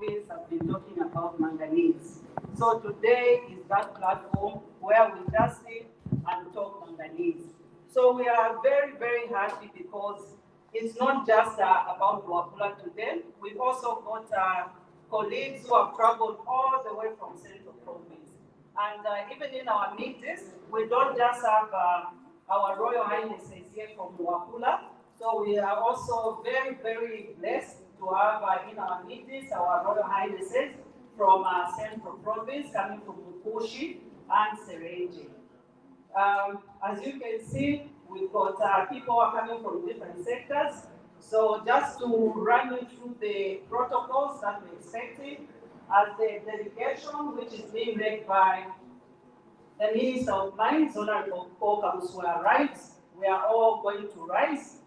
province have been talking about manganese. So today is that platform where we just sit and talk manganese. So we are very, very happy because it's not just about Luapula today. We've also got colleagues who have traveled all the way from Central Province. And even in our meetings, we don't just have our Royal Highnesses here from Luapula. So we are also very, very blessed to have in our meetings our Royal Highnesses from Central Province coming from Mukushi and Serenje. As you can see, we've got people are coming from different sectors. So just to run you through the protocols that we're expecting, as the delegation, which is being led by the Minister of Mines, Honorable Paul Kamusula, arrives, we are all going to rise.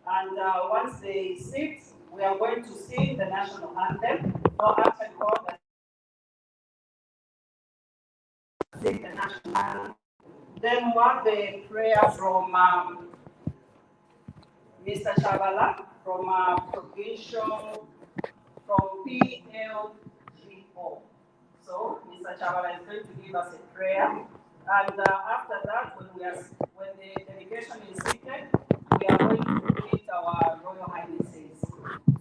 And once they sit, we are going to sing the national anthem. No, actually, sing the national anthem. Then we have the prayer from Mr. Shavala from provincial, from PLGO. So Mr. Shavala is going to give us a prayer. And after that, when the delegation is seated, we are going to meet our Royal Highnesses.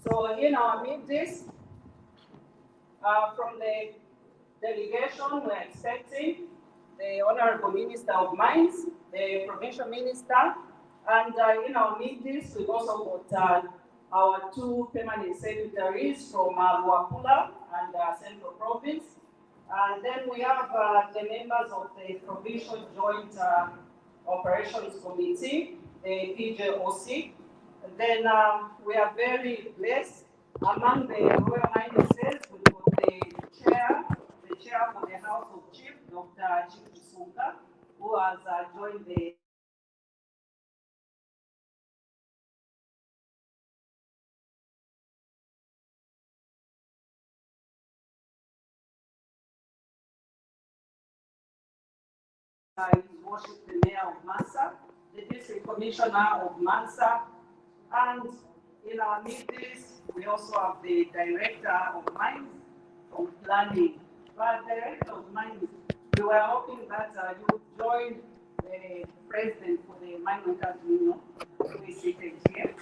So in our meetings, from the delegation, we're expecting the Honorable Minister of Mines, the Provincial Minister, and in our meetings, we've also got our two permanent secretaries from Luapula and Central Province. And then we have the members of the Provincial Joint Operations Committee, the PJOC. And then we are very blessed. Among the Royal Highnesses, we've got the chair for the House of Chief, Dr. Chief Sunga, who has joined the His Worship the Mayor of Mansa, the District Commissioner of Mansa, and in our meetings, we also have the Director of Mines from Planning. But Director of Mines, we were hoping that you would join the President for the Mine Workers Union, who is seated here.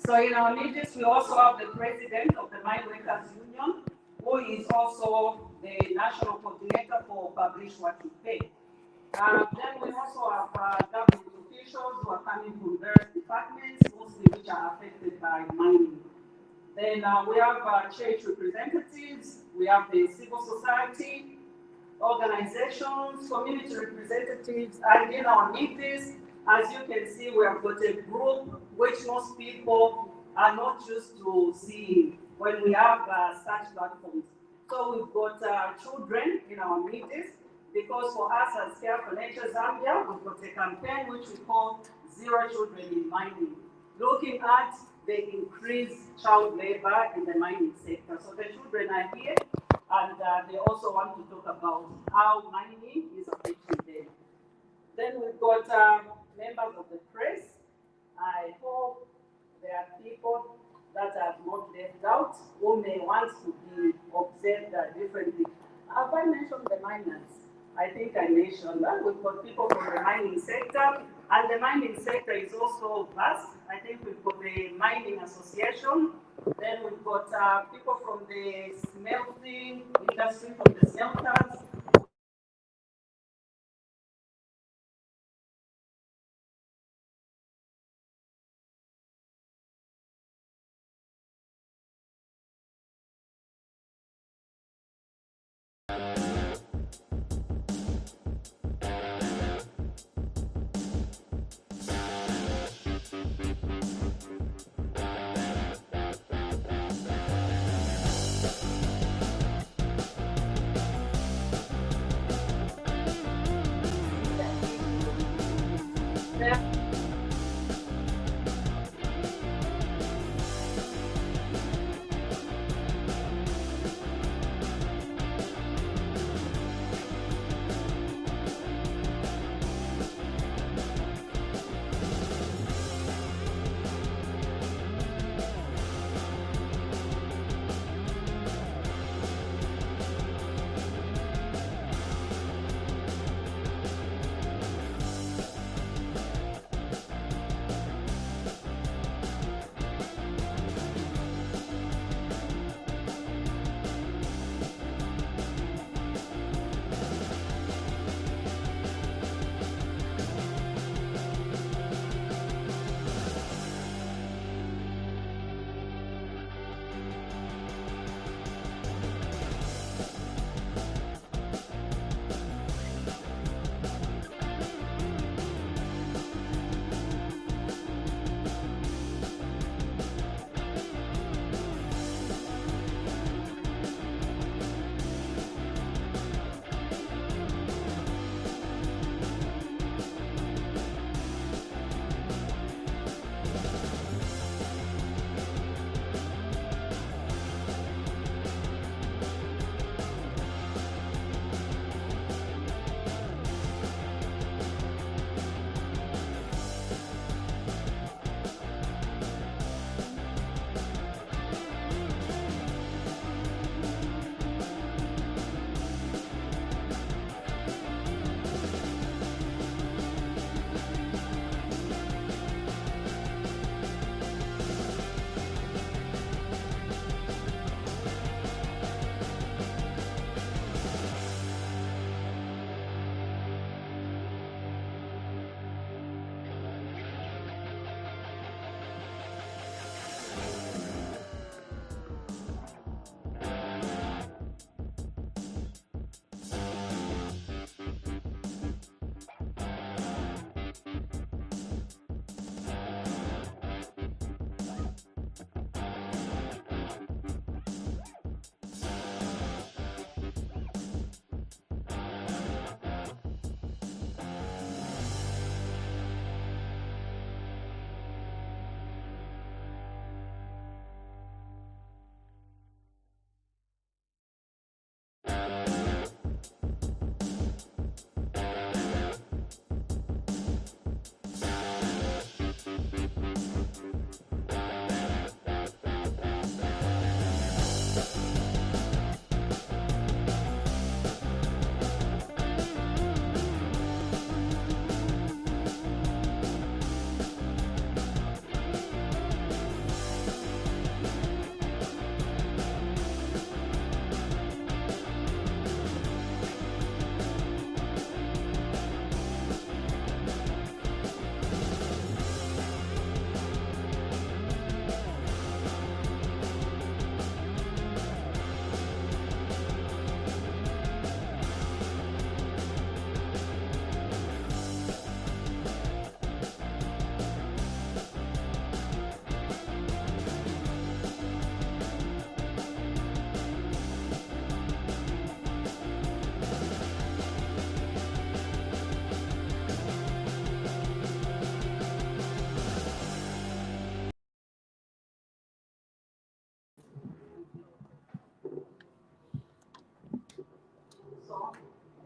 So in our meetings, we also have the President of the Mine Workers Union, who is also the National Coordinator for Publish What You Pay. Then we also have government officials who are coming from various departments, mostly which are affected by mining. Then we have church representatives, we have the civil society, organizations, community representatives, and in our meetings, as you can see, we have got a group which most people are not used to seeing when we have such platforms. So we've got children in our meetings, because for us as Care for Nature Zambia, we've got a campaign which we call Zero Children in Mining, looking at the increased child labor in the mining sector. So the children are here, and they also want to talk about how mining is affecting them. Then we've got members of the press. I hope there are people that have not left out who may want to be observed differently. Have I mentioned the miners? I think I mentioned that. We've got people from the mining sector, and the mining sector is also vast. I think we've got the Mining Association, then we've got people from the smelting industry, from the smelters.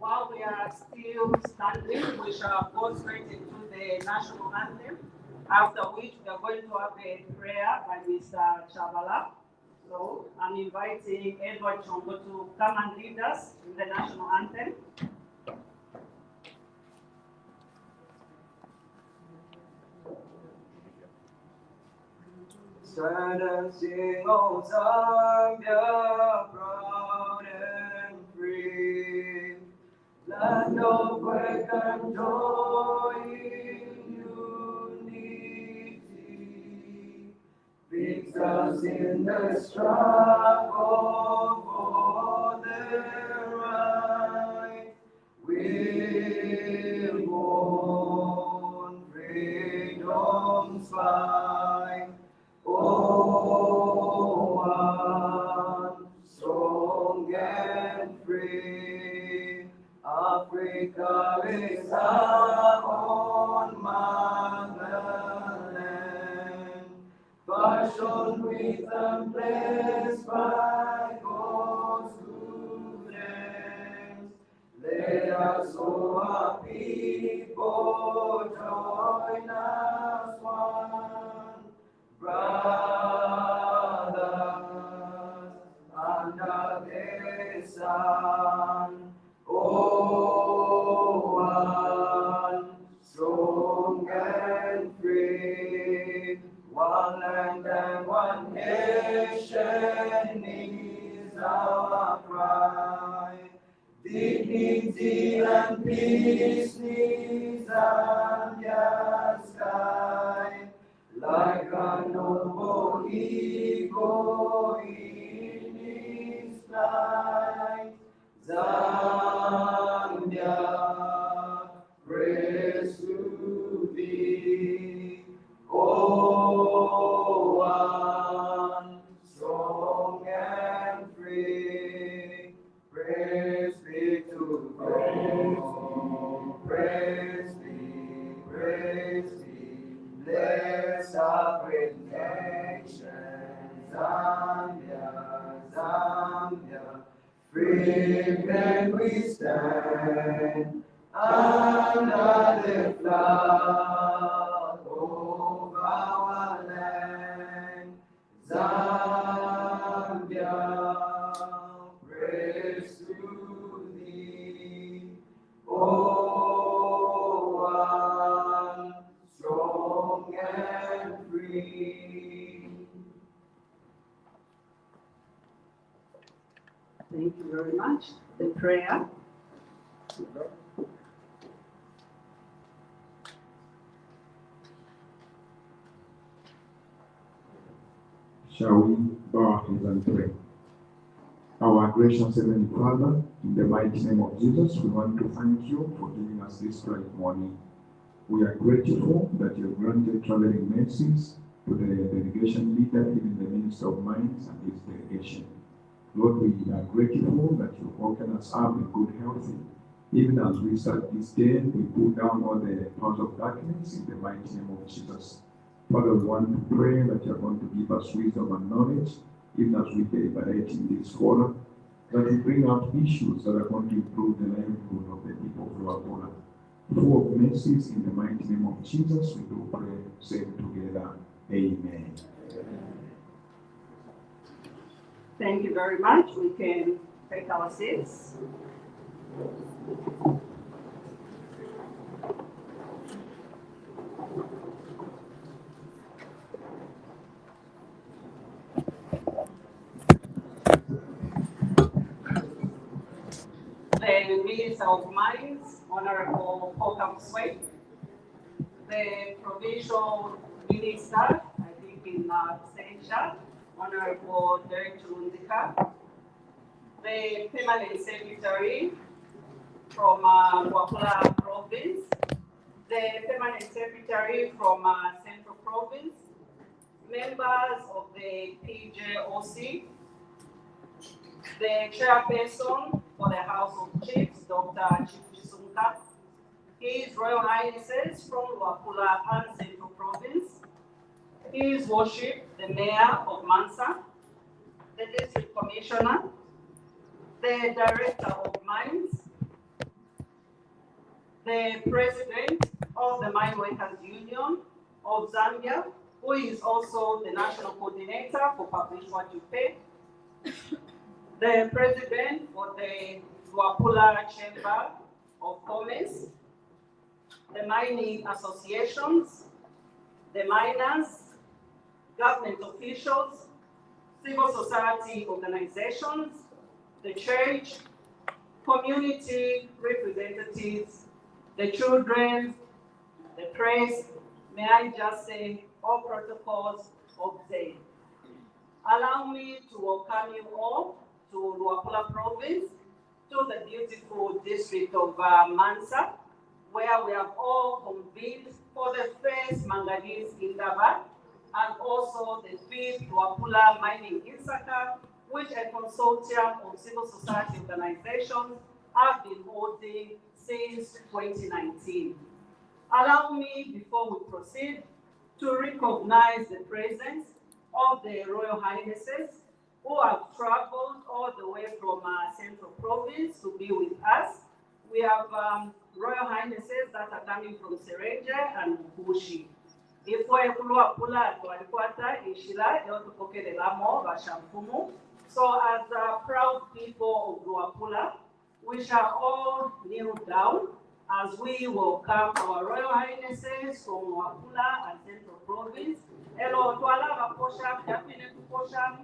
While we are still standing, we shall go straight into the national anthem, after which we are going to have a prayer by Mr. Chavala. So I'm inviting Edward Chongo to come and lead us in the national anthem. Stand and sing, O Zambia, proud and free. Land of work and joy in unity. Victors in the struggle for their right. We'll go on freedom's fight. Oh, one, strong and free, Africa is our own motherland, fashioned with and blessed by God's good hands. Let us, O our people, join as one. Brothers under the sun, oh, one, strong and free, one land and one nation is our cry. Dignity and peace is Zambia's sky. Like a noble eagle in his flight, Zambia, praise to thee. Oh, one, strong and free, praise be to God. Praise be, praise be. Bless our great nation, Zambia, Zambia. Free men we stand under the flag of our land, Zambia. Praise to thee, oh, one, strong and free. Thank you very much. The prayer. Shall we bow our heads and pray? Our gracious Heavenly Father, in the mighty name of Jesus, we want to thank you for giving us this bright morning. We are grateful that you have granted traveling mercies to the delegation leader, even the Minister of Mines and his delegation. Lord, we are grateful that you've woken us up in good health. Even as we start this day, we pull down all the powers of darkness in the mighty name of Jesus. Father, we want to pray that you're going to give us wisdom and knowledge, even as we deliberate in this forum, that we bring out issues that are going to improve the livelihood of the people of Luapula. Full of mercies, in the mighty name of Jesus, we do pray, say together, Amen. Thank you very much. We can take our seats. The Minister of Mines, Honorable Holcomb Swain, the Provincial Minister, I think in absentia, Honorable Derek Chulundika, the Permanent Secretary from Luapula Province, the Permanent Secretary from Central Province, members of the PJOC, the Chairperson for the House of Chiefs, Dr. Chisunka, His Royal Highnesses from Luapula and Central Province, His Worship, the Mayor of Mansa, the District Commissioner, the Director of Mines, the president of the Mine Workers Union of Zambia, who is also the national coordinator for Publish What You Pay, the president for the Luapula Chamber of Commerce, the mining associations, the miners, government officials, civil society organizations, the church, community representatives, the children, the press, may I just say, all protocols observed. Allow me to welcome you all to Luapula province, to the beautiful district of Mansa, where we have all convened for the first Manganese Indaba, and also the fifth Luapula Mining Insaka, which a consortium of civil society organizations have been holding since 2019. Allow me, before we proceed, to recognize the presence of the Royal Highnesses who have traveled all the way from Central Province to be with us. We have Royal Highnesses that are coming from Serenje and Bushi. So as proud people of Luapula, we shall all kneel down as we welcome our Royal Highnesses from Luapula and Central Province. Hello, Tuala Vaposha, Yapine Kuposha,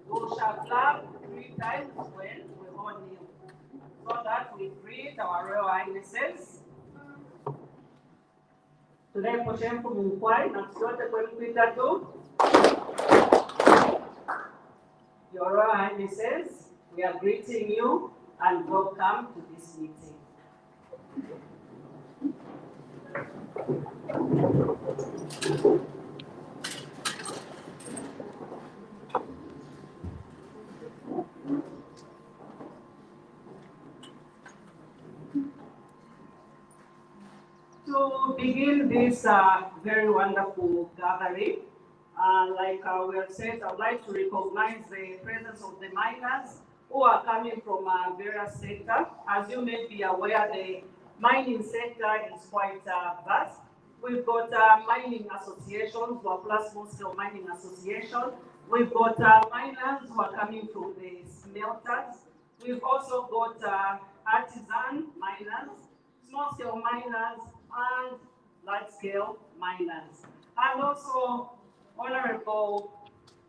we shall clap 3 times when we all kneel, so that we greet our Royal Highnesses. Today, Poshem Kumukwai, Namsiote Kwemkwita tu. Your Royal Highnesses, we are greeting you and welcome to this meeting. To begin this very wonderful gathering, like we have said, I would like to recognize the presence of the miners who are coming from various sectors. As you may be aware, the mining sector is quite vast. We've got mining associations, Luapula Small Scale Mining Association. We've got miners who are coming from the smelters. We've also got artisan miners, small scale miners, and large scale miners. And also, Honorable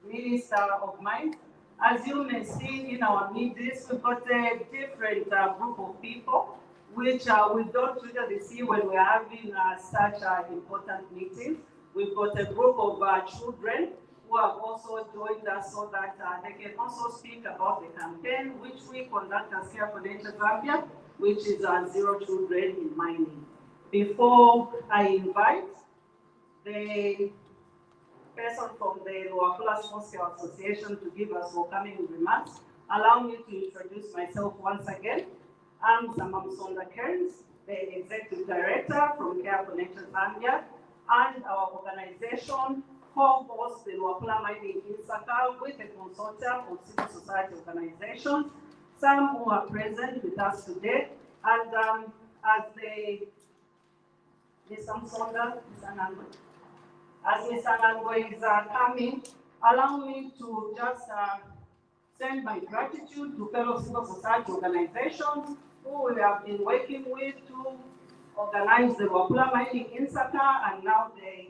Minister of Mines, as you may see in our midst, we've got a different group of people, which we don't usually see when we're having such important meetings. We've got a group of children who have also joined us so that they can also speak about the campaign which we conduct as Care for Nature Zambia, which is Zero Children in Mining. Before I invite the person from the Luapula Small Scale Association to give us welcoming remarks, allow me to introduce myself once again. I'm Zamamsonda Kearns, the Executive Director from Care for Nature Zambia, and our organization co-hosts the Luapula Mining Insaka with a consortium of civil society organizations, some who are present with us today. And as Mr. Nango is coming, allow me to just send my gratitude to fellow civil society organizations who we have been working with to organize the Luapula Mining Insaka, and now they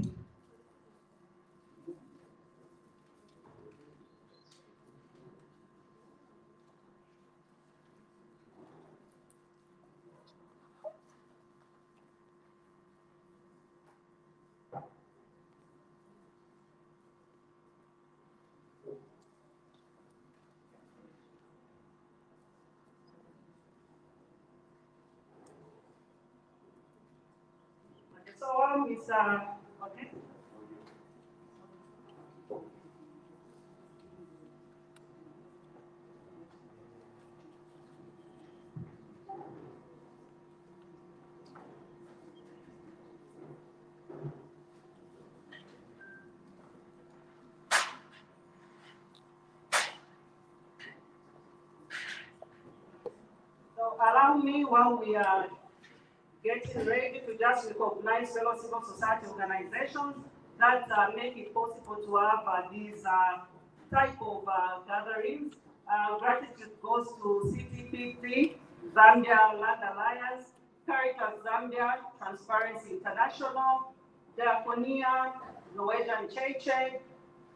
so is okay. So allow me while we are getting ready to just recognize fellow civil society organizations that make it possible to have these type of gatherings. Gratitude goes to CTPC, Zambia Land Alliance, Caritas Zambia, Transparency International, Diakonia, Norwegian Cheche,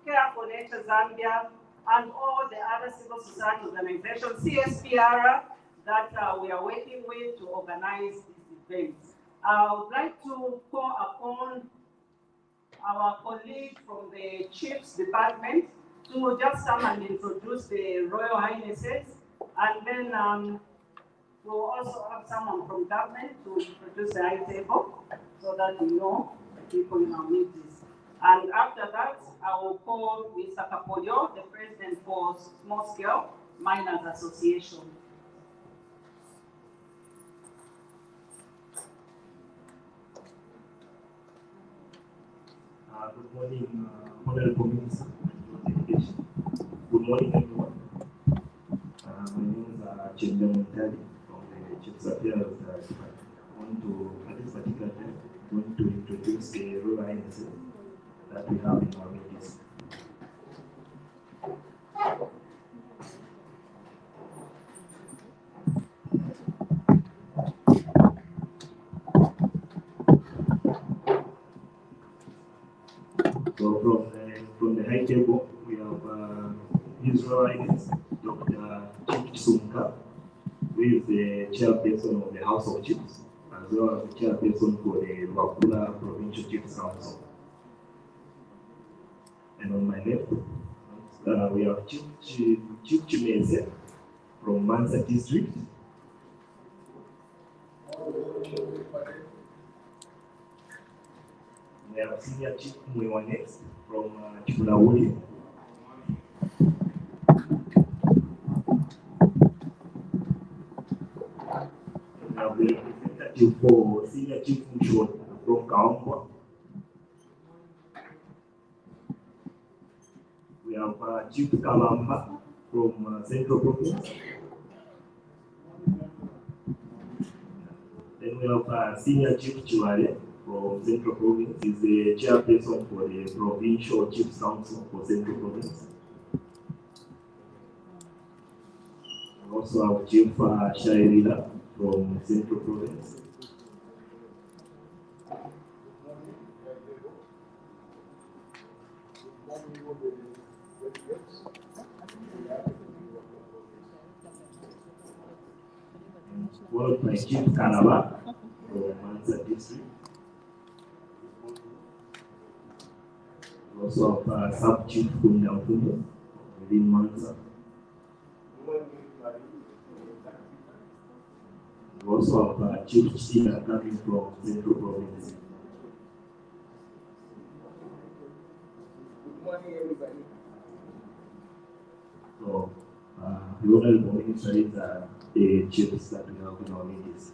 Care for Nature Zambia, and all the other civil society organizations, CSPR, that we are working with to organize these events. I would like to call upon our colleague from the Chiefs Department to just come and introduce the Royal Highnesses, and then we'll also have someone from government to introduce the high table so that we know the people in our meetings. And after that, I will call Mr. Kapoyo, the president for Small Scale Miners Association. Good morning, Honorable Minister of Education. Good morning, everyone. My name is Chinda Montali from the Chiefs Affairs Department. I want to, at this particular time, going to introduce the Royal Highnesses that we have in our meetings. So from the high table, we have His Royal Highness Dr. Chief Sunka, who is the chairperson of the House of Chiefs, as well as the chairperson for the Wakula Provincial Chiefs Council. And on my left, we have Chief Chimese from Mansa District. We have Senior Chief Mwewanex from Chipulawuli. We have the representative for Senior Chief Mushon from Kaongwa. We have Chief Kalamba from Central Province. Then we have Senior Chief Chiwale from Central Province. He's the chairperson for the Provincial Chiefs Council for Central Province. We also have Chief Shairila from Central Province. Followed by Chief Kanaba from Mansa District. We also have Sub-Chief Kundamfumo within Mansa. We also have Chief Chita coming from Central Province. Good morning, everybody. So, the Honorable Minister is the chiefs that we have in our meetings.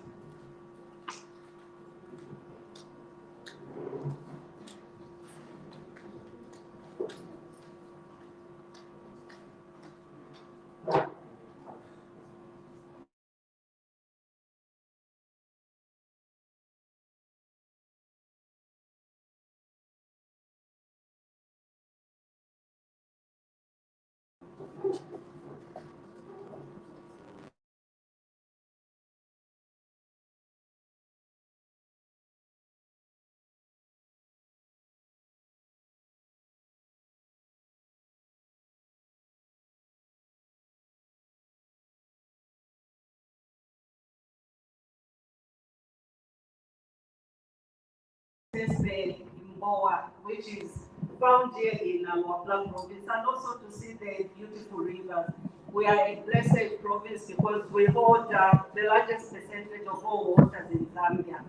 The Mboa, which is found here in our Black province, and also to see the beautiful rivers. We are a blessed province because we hold the largest percentage of all waters in Zambia.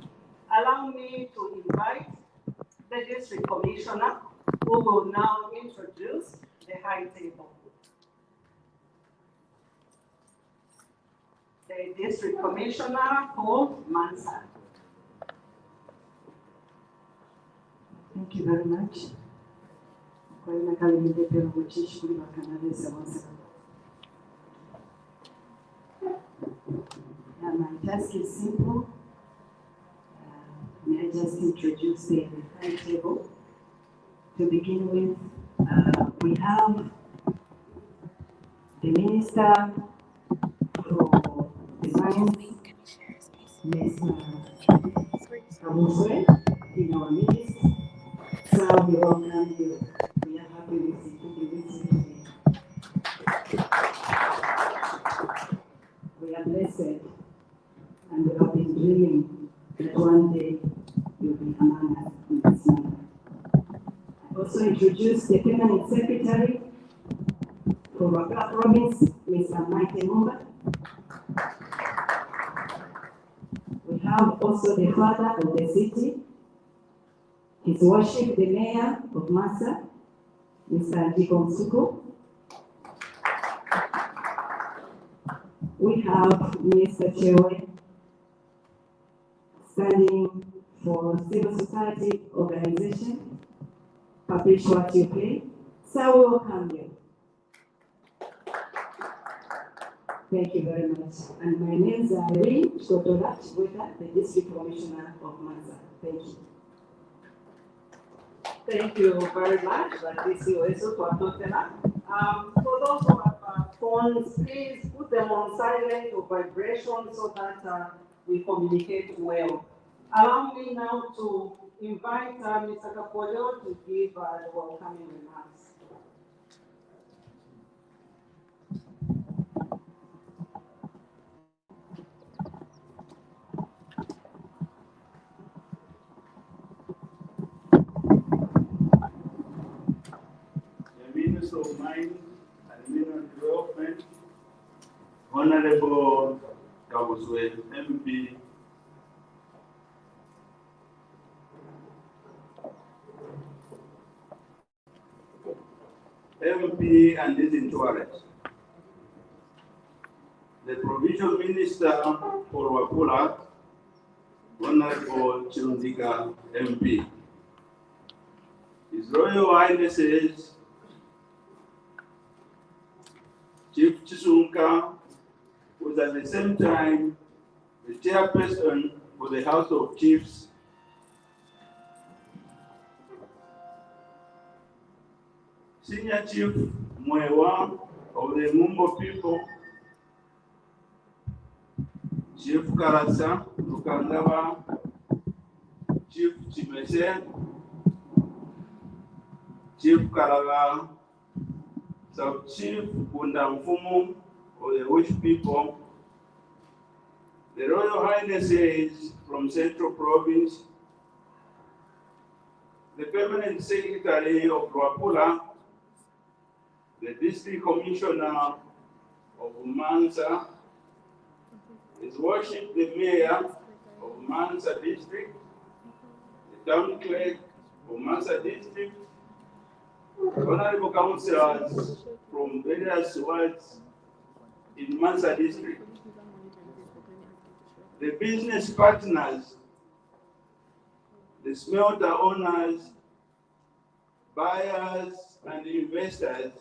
Allow me to invite the district commissioner, who will now introduce the high table. The district commissioner called Mansa. Thank you very much. Yeah, my task is simple. I will be able to introduce the high table. Then I will just introduce the timetable. To begin with, we have the Minister for the Mines, Ms. Kabuswe, in our midst. So we welcome you. We are happy with you to be with you today. We are blessed and we have been dreaming that one day you'll be among us in this manner. I also introduce the permanent secretary for Waka province, Mr. Mike Mumba. We have also the father of the city, His Worship the Mayor of Masa, Mr. Jikon Suko. We have Mr. Chewe, standing for civil society organization, Publish What You Pay. So we welcome you. Thank you very much. And my name is Irene Shotola Chibweta, the District Commissioner of Masa. Thank you. Thank you very much. This is also for Totela. For those who have phones, please put them on silent or vibration so that we communicate well. Allow me now to invite Mr. Kapolyo to give the welcoming remarks. The Minister of Mines and Mineral Development, Honorable Kabuswe, MP, and his entourage. The Provincial Minister for Wapula, Honorable Chirundika, MP. His Royal Highnesses, Chief Chisunka, was at the same time the chairperson for the House of Chiefs, Senior Chief Mwewa of the Mumbo people, Chief Karasa, Lukandaba, Chief Chimese, Chief Karaga, Sub-Chief Bundamfumu of the Wish people, the Royal Highnesses from Central Province, the Permanent Secretary of Luapula, the District Commissioner of Mansa, His Worship the Mayor of Mansa District, the Town Clerk of Mansa District, Honorable Councillors from various wards in Mansa District, the business partners, the smelter owners, buyers, and investors,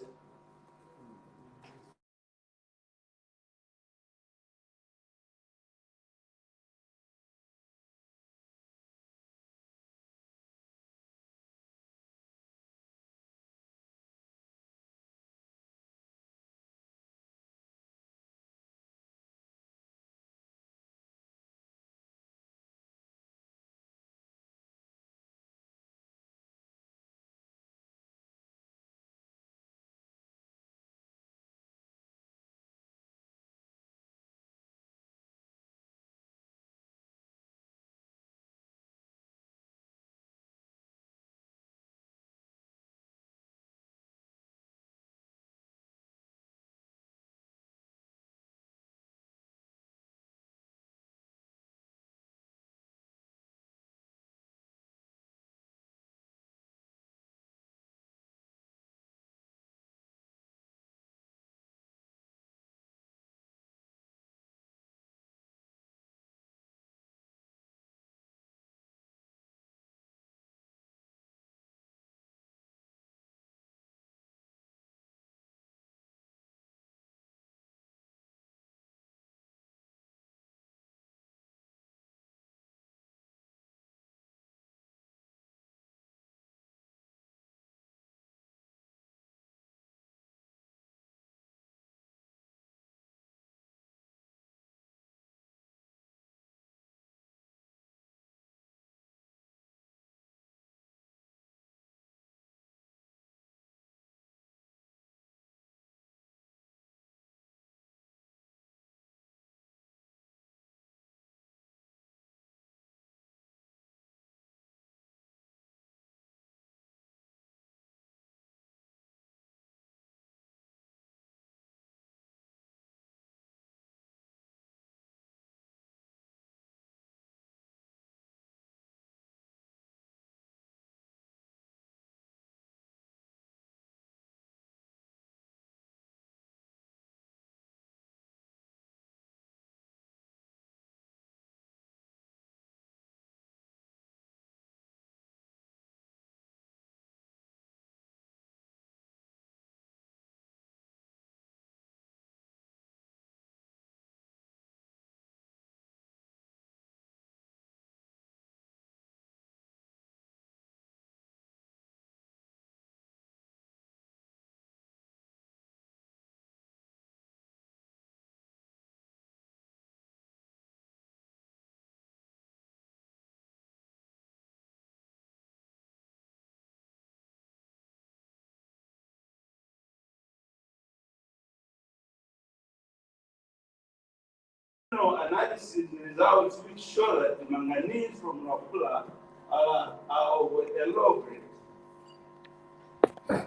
final analysis results which show that the manganese from Nafula are of a low grade.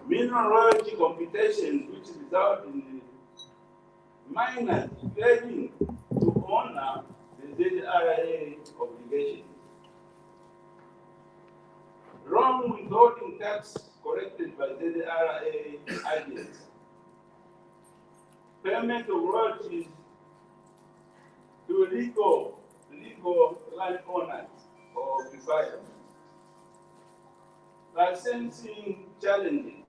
Mineral royalty computations which result in the miners failing to honor the ZRA obligation. Wrong withholding tax collected by ZRA agents. Payment of royalties to legal landowners or occupiers. Licensing challenges,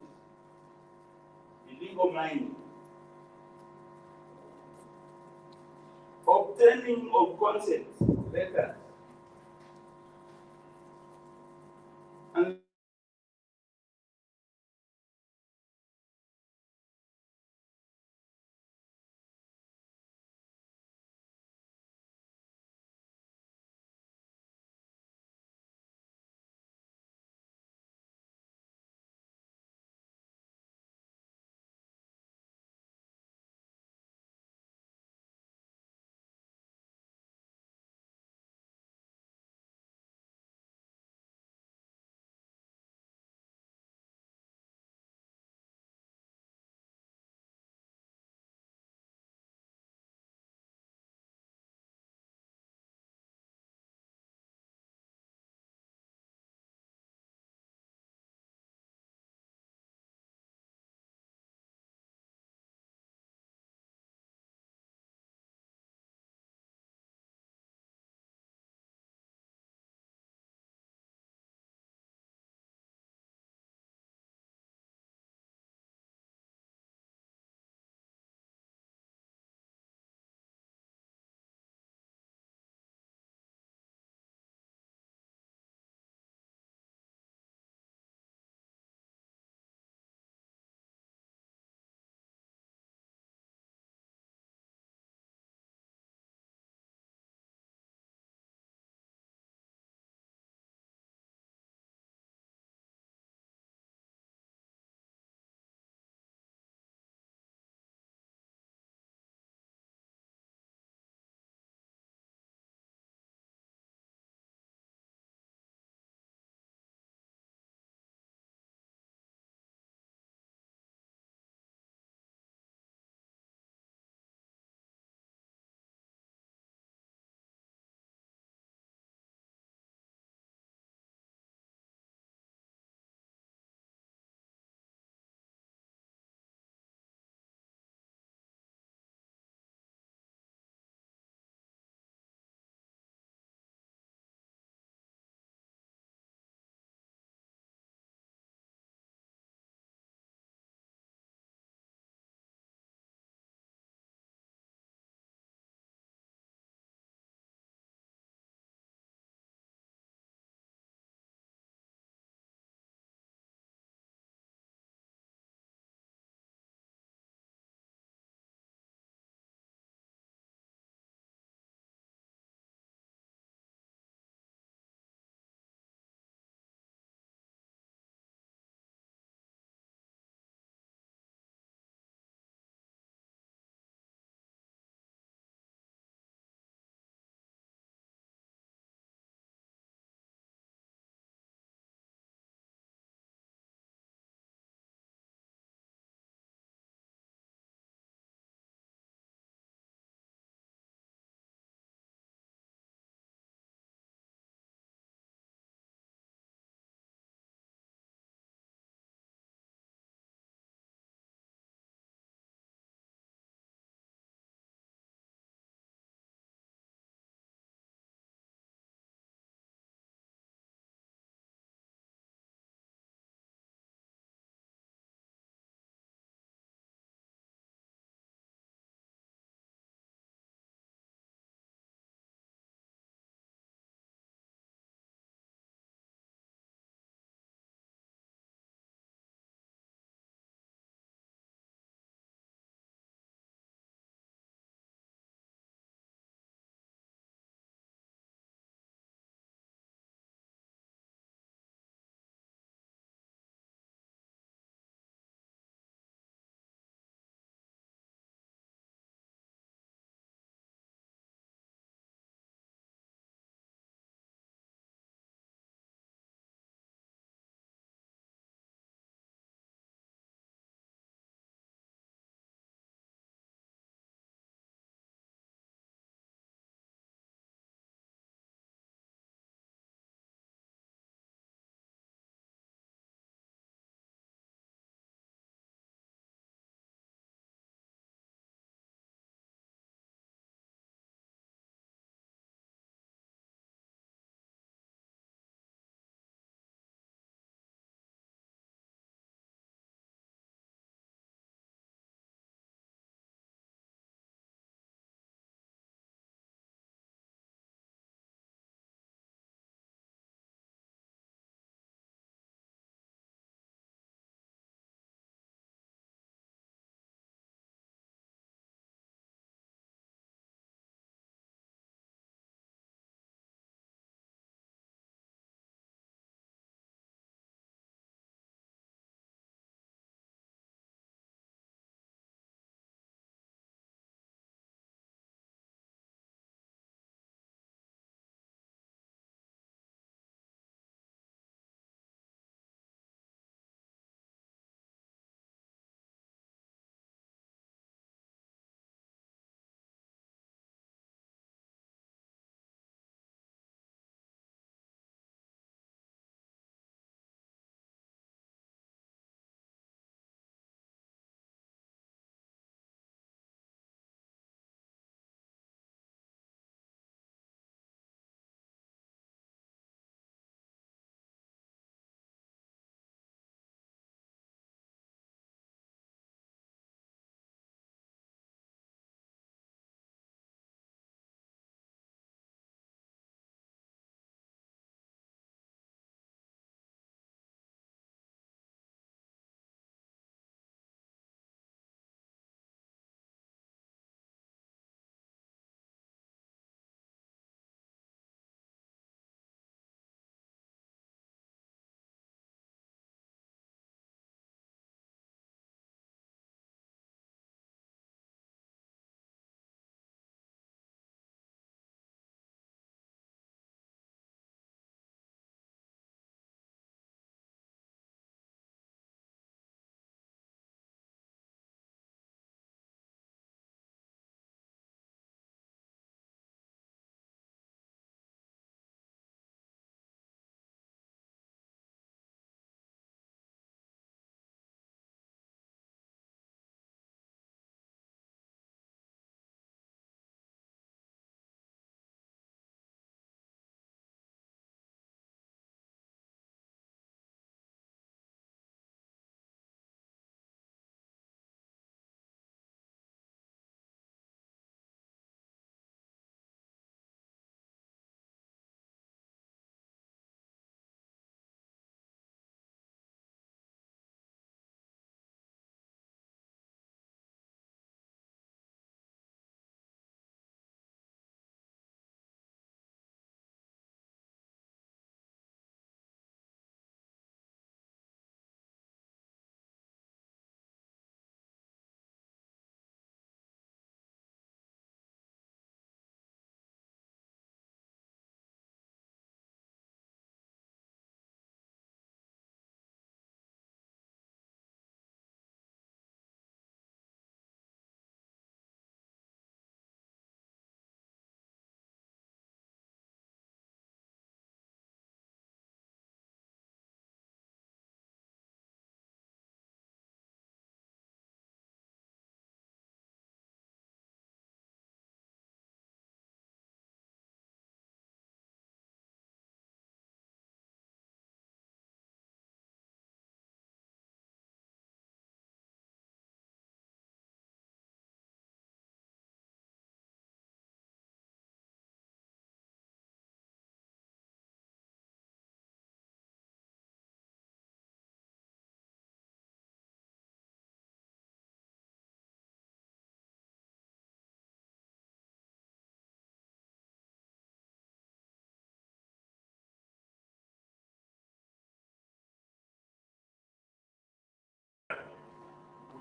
illegal mining, obtaining of consent letters, and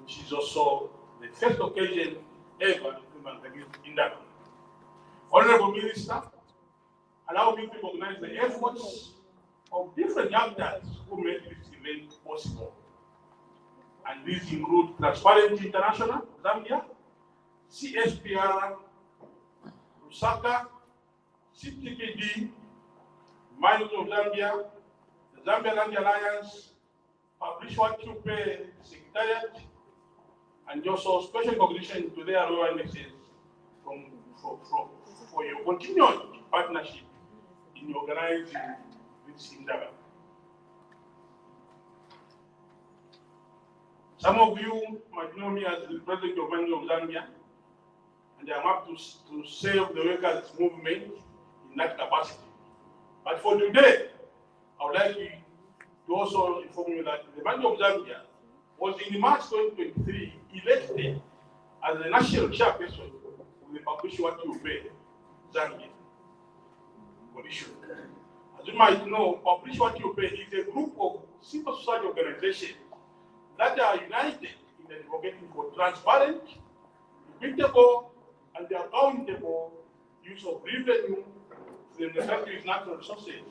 which is also the first occasion ever to Manganese Indaba. Honorable Minister, allow me to recognize the efforts of different actors who made this event possible. And these include Transparency International, Zambia, CSPR, Lusaka, CTKD, Miners of Zambia, the Zambia Land Alliance, Publish What You Pay Secretariat, and also special recognition to their Royal Highnesses for your continued partnership in organizing this Indaba. Some of you might know me as the President of Zambia, and I'm up to serve the workers' movement in that capacity. But for today, I would like to also inform you that the Bank of Zambia was in March 2023 elected as the national chairperson of the Publish What You Pay Zambia coalition. As you might know, Publish What You Pay is a group of civil society organizations that are united in advocating for transparent, equitable, and accountable use of revenue from the country's natural resources.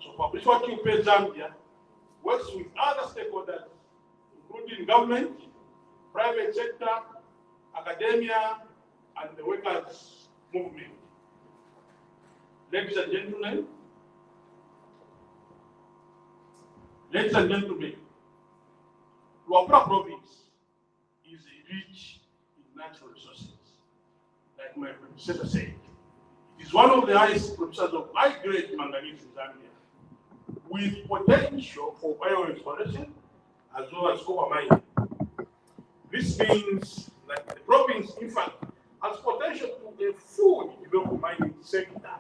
So Publish What You Pay Zambia works with other stakeholders, including government, private sector, academia, and the workers' movement. Ladies and gentlemen, Luapula province is rich in natural resources, like my predecessor said. It is one of the highest producers of high-grade manganese in Zambia, with potential for bioexploration as well as copper mining. This means that the province, in fact, has potential to a full development mining sector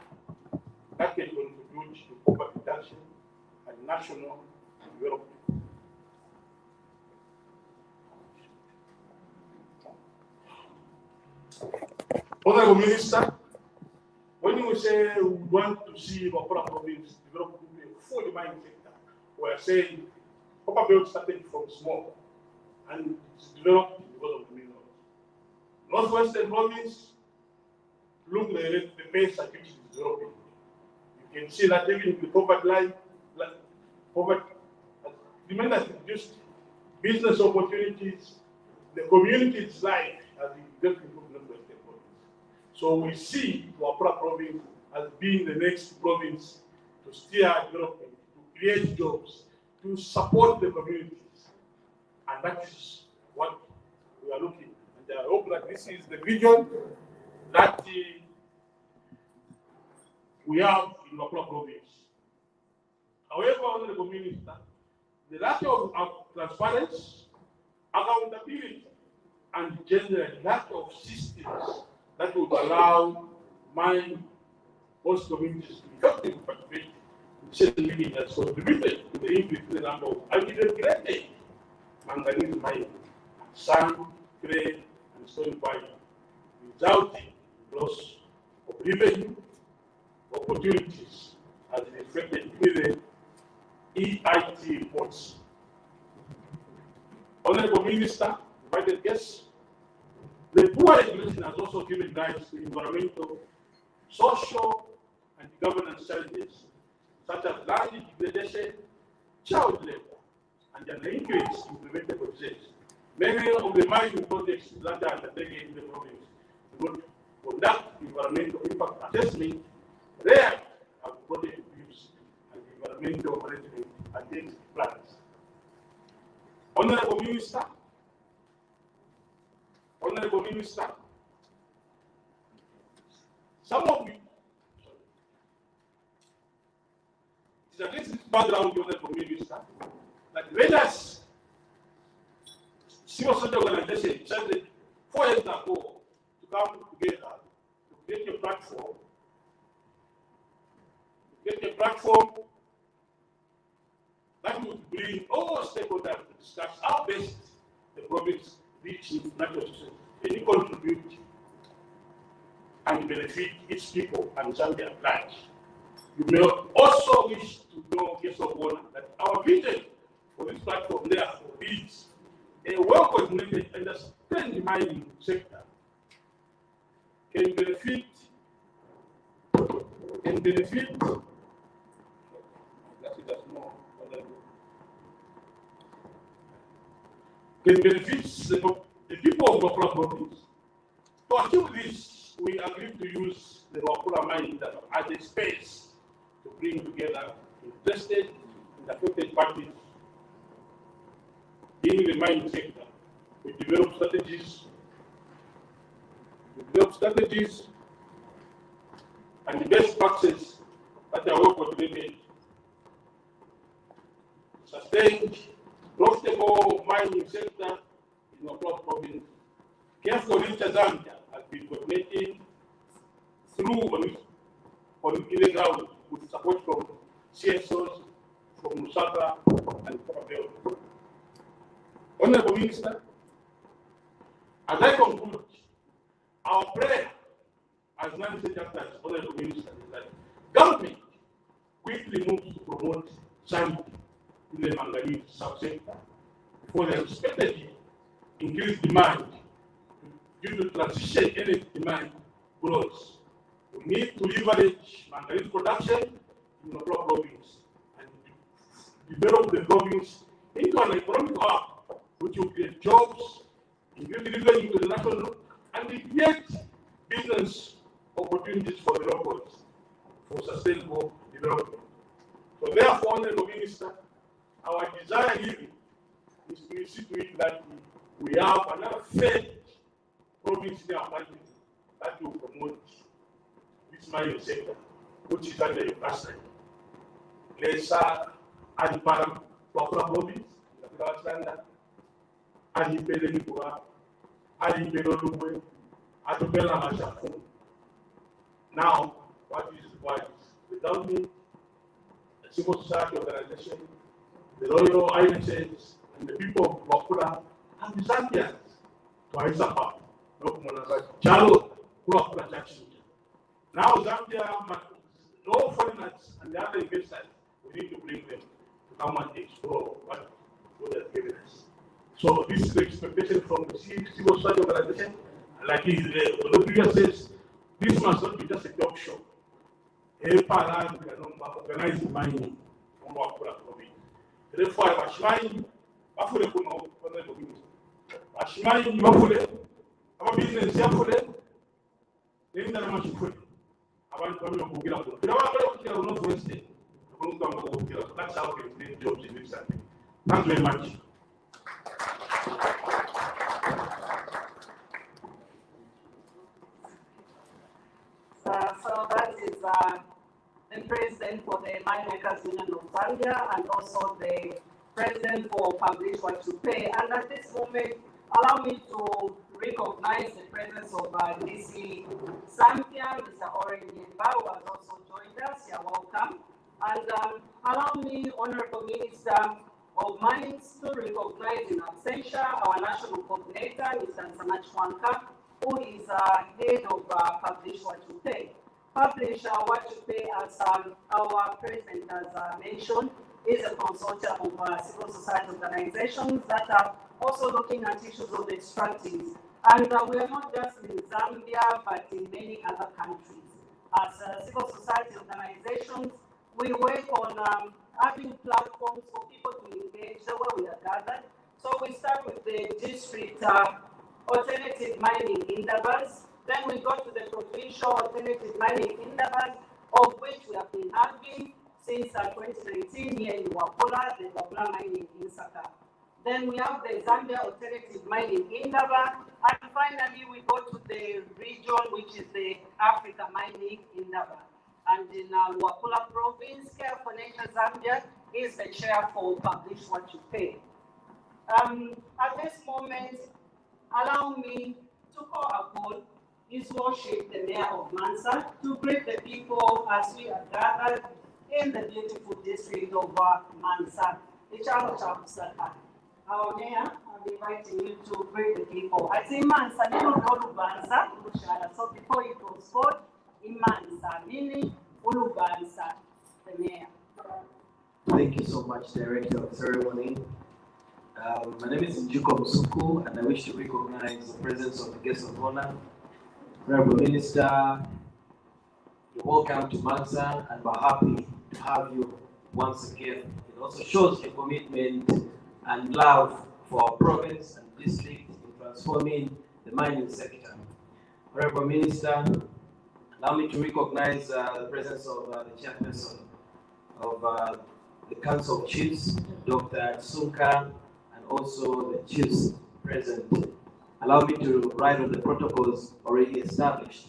that can contribute to copper production and national development. Honorable Minister, when you say we want to see Luapula province develop a full mining sector, we are saying copper belt started from small and it's developed because of the minerals. Northwestern province, look at the pace at which it is developing. You can see that even the poverty line, poverty demand has reduced, business opportunities, the community's life has been improved in Northwestern province. So we see Luapula province as being the next province to steer development, to create jobs, to support the communities. And that is what we are looking at. And I hope that this is the vision that we have in Luapula province. However, Honorable Minister, the lack of transparency, accountability, and generally lack of systems that would allow mine host communities to effectively participate in decision-making has contributed to the increase in the number of unintegrated manganese mining, sand, clay, and stone quarry, resulting in loss of revenue opportunities as reflected in the EIT reports. Honorable Minister, invited guests, the poor regulation has also given rise to environmental, social, and governance challenges such as land degradation, child labor, and an increase in preventable disease. Many of the mining projects that are undertaken in the province would conduct environmental impact assessment, rare of project use, and environmental management against plans. Honorable Minister, some of you, it is against this background, Honorable Minister, that various civil society organizations decided 4 years ago to come together to create a platform, that would bring all stakeholders to discuss how best the province reaching natural resources can contribute and benefit its people and Zambia at large. You may also wish to know, guest of honor, that our vision for this platform therefore is A well-coordinated and sustained mining sector can benefit the people of Wapula province. To achieve this, we agreed to use the Wapula mine as a space to bring together interested and affected parties in the mining sector. We develop strategies and the best practices that are well coordinated, sustained, profitable mining sector in the province. Careful Zambia has been coordinating through on the ground with support from CSOs, from Lusaka and Kabel. Honorable Minister, as I conclude, our prayer as non-state actors, Honorable Minister, is that government quickly moves to promote sanity in the manganese subsector for the expected increased demand due to transition energy demand growth. We need to leverage manganese production in the province and develop the province into an economic hub which will create jobs, increase revenue to the national, and create business opportunities for the locals for sustainable development. So therefore, Honorable Minister, our desire here is to see to it that we have another fair province in our country that will promote this mining sector, which is under your custody. Let's add Param, Wapula province, the South Standard, add Impedimikura, add Impedolubwe, add Bela Mashafu. Now, what is required is the government, the civil society organization, the Royal INSS, and the people of Wapula, and the Zambians to rise up. Now Zambia, no foreigners and the other investors, we need to bring them to come and explore what they have given us. So this is the expectation from the civil society organization. Like the previous says, this must not be just a job show. Every parent can organize mining on Wapula province. Therefore, I was mining, Bafule Kuno, Honorable Minister. Ashimai Mafule, our business Yafule, then the Mashufule. Abantu bamwe kugira ngo birabagara kugira ngo no foreste kuruka ngo kugira that's how we create jobs in this country. Thank you very much. So that is the president for the Mine Workers Union of Zambia and also the president for Publish What You Pay. And at this moment, allow me to recognize the presence of DC Zambia, Mr. Indaba, who has also joined us. You're welcome. And allow me, Honorable Minister of Mines, to recognize in absentia our national coordinator, Mr. Sanach Wanka, who is head of Publish What You Pay. Publish What You Pay, as our president has mentioned, is a consortium of civil society organizations that are also looking at issues of extractives. And we are not just in Zambia, but in many other countries. As civil society organizations, we work on having platforms for people to engage where we are gathered. So we start with the district alternative mining Indabas. Then we go to the provincial alternative mining Indabas, of which we have been having since 2019 here in Wapula, the Wapula mining in Saka. Then we have the Zambia alternative mining Indaba, and finally we go to the region, which is the Africa mining Indaba. And in Wapula province, Care for Nature Zambia is the chair for Publish What You Pay. At this moment, allow me to call upon His Worship, the Mayor of Mansa, to greet the people as we are gathered in the beautiful district of Mansa, the Chama Chapusaka. Our Mayor, I'm inviting you to greet the people. I say Mansa, Ulubansa, so before you go forward, in Mansa, meaning Ulubansa, the Mayor. Thank you so much, Director of Ceremony. My name is Njuko Musuku, and I wish to recognize the presence of the guest of honor, Honorable Minister. You're welcome to Mansa, and we're happy to have you once again. It also shows your commitment and love for our province and district in transforming the mining sector. Honorable Minister, allow me to recognize the presence of the chairperson of the Council of Chiefs, Dr. Sunka, and also the chiefs present. Allow me to write on the protocols already established.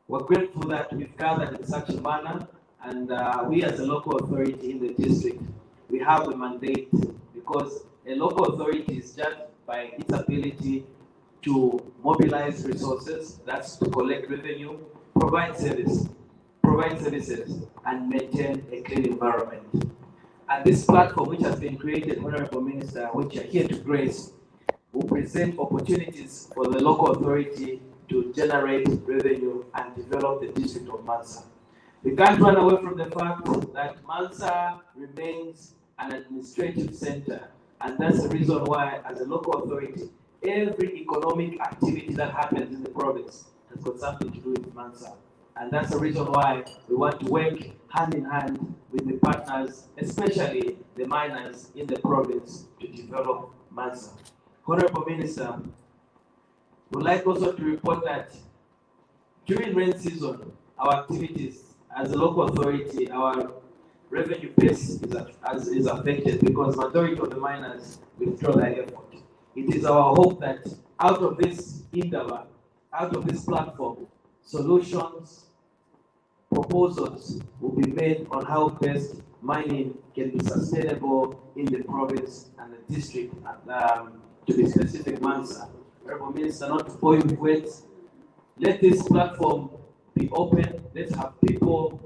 We're grateful that we've gathered in such a manner, and we as a local authority in the district, we have a mandate because a local authority is judged by its ability to mobilize resources, that's to collect revenue, provide services, and maintain a clean environment. And this platform, which has been created, Honorable Minister, which are here to grace, will present opportunities for the local authority to generate revenue and develop the district of Mansa. We can't run away from the fact that Mansa remains an administrative center, and that's the reason why, as a local authority, every economic activity that happens in the province has got something to do with Mansa. And that's the reason why we want to work hand in hand with the partners, especially the miners in the province, to develop Mansa. Honorable Minister, we'd like also to report that during rain season, our activities as a local authority, our revenue base is affected because majority of the miners withdraw their effort. It is our hope that out of this Indaba, out of this platform, solutions, proposals will be made on how best mining can be sustainable in the province and the district, to be specific, Mansa. Honorable Minister, not to bore you with words, let this platform be open. Let's have people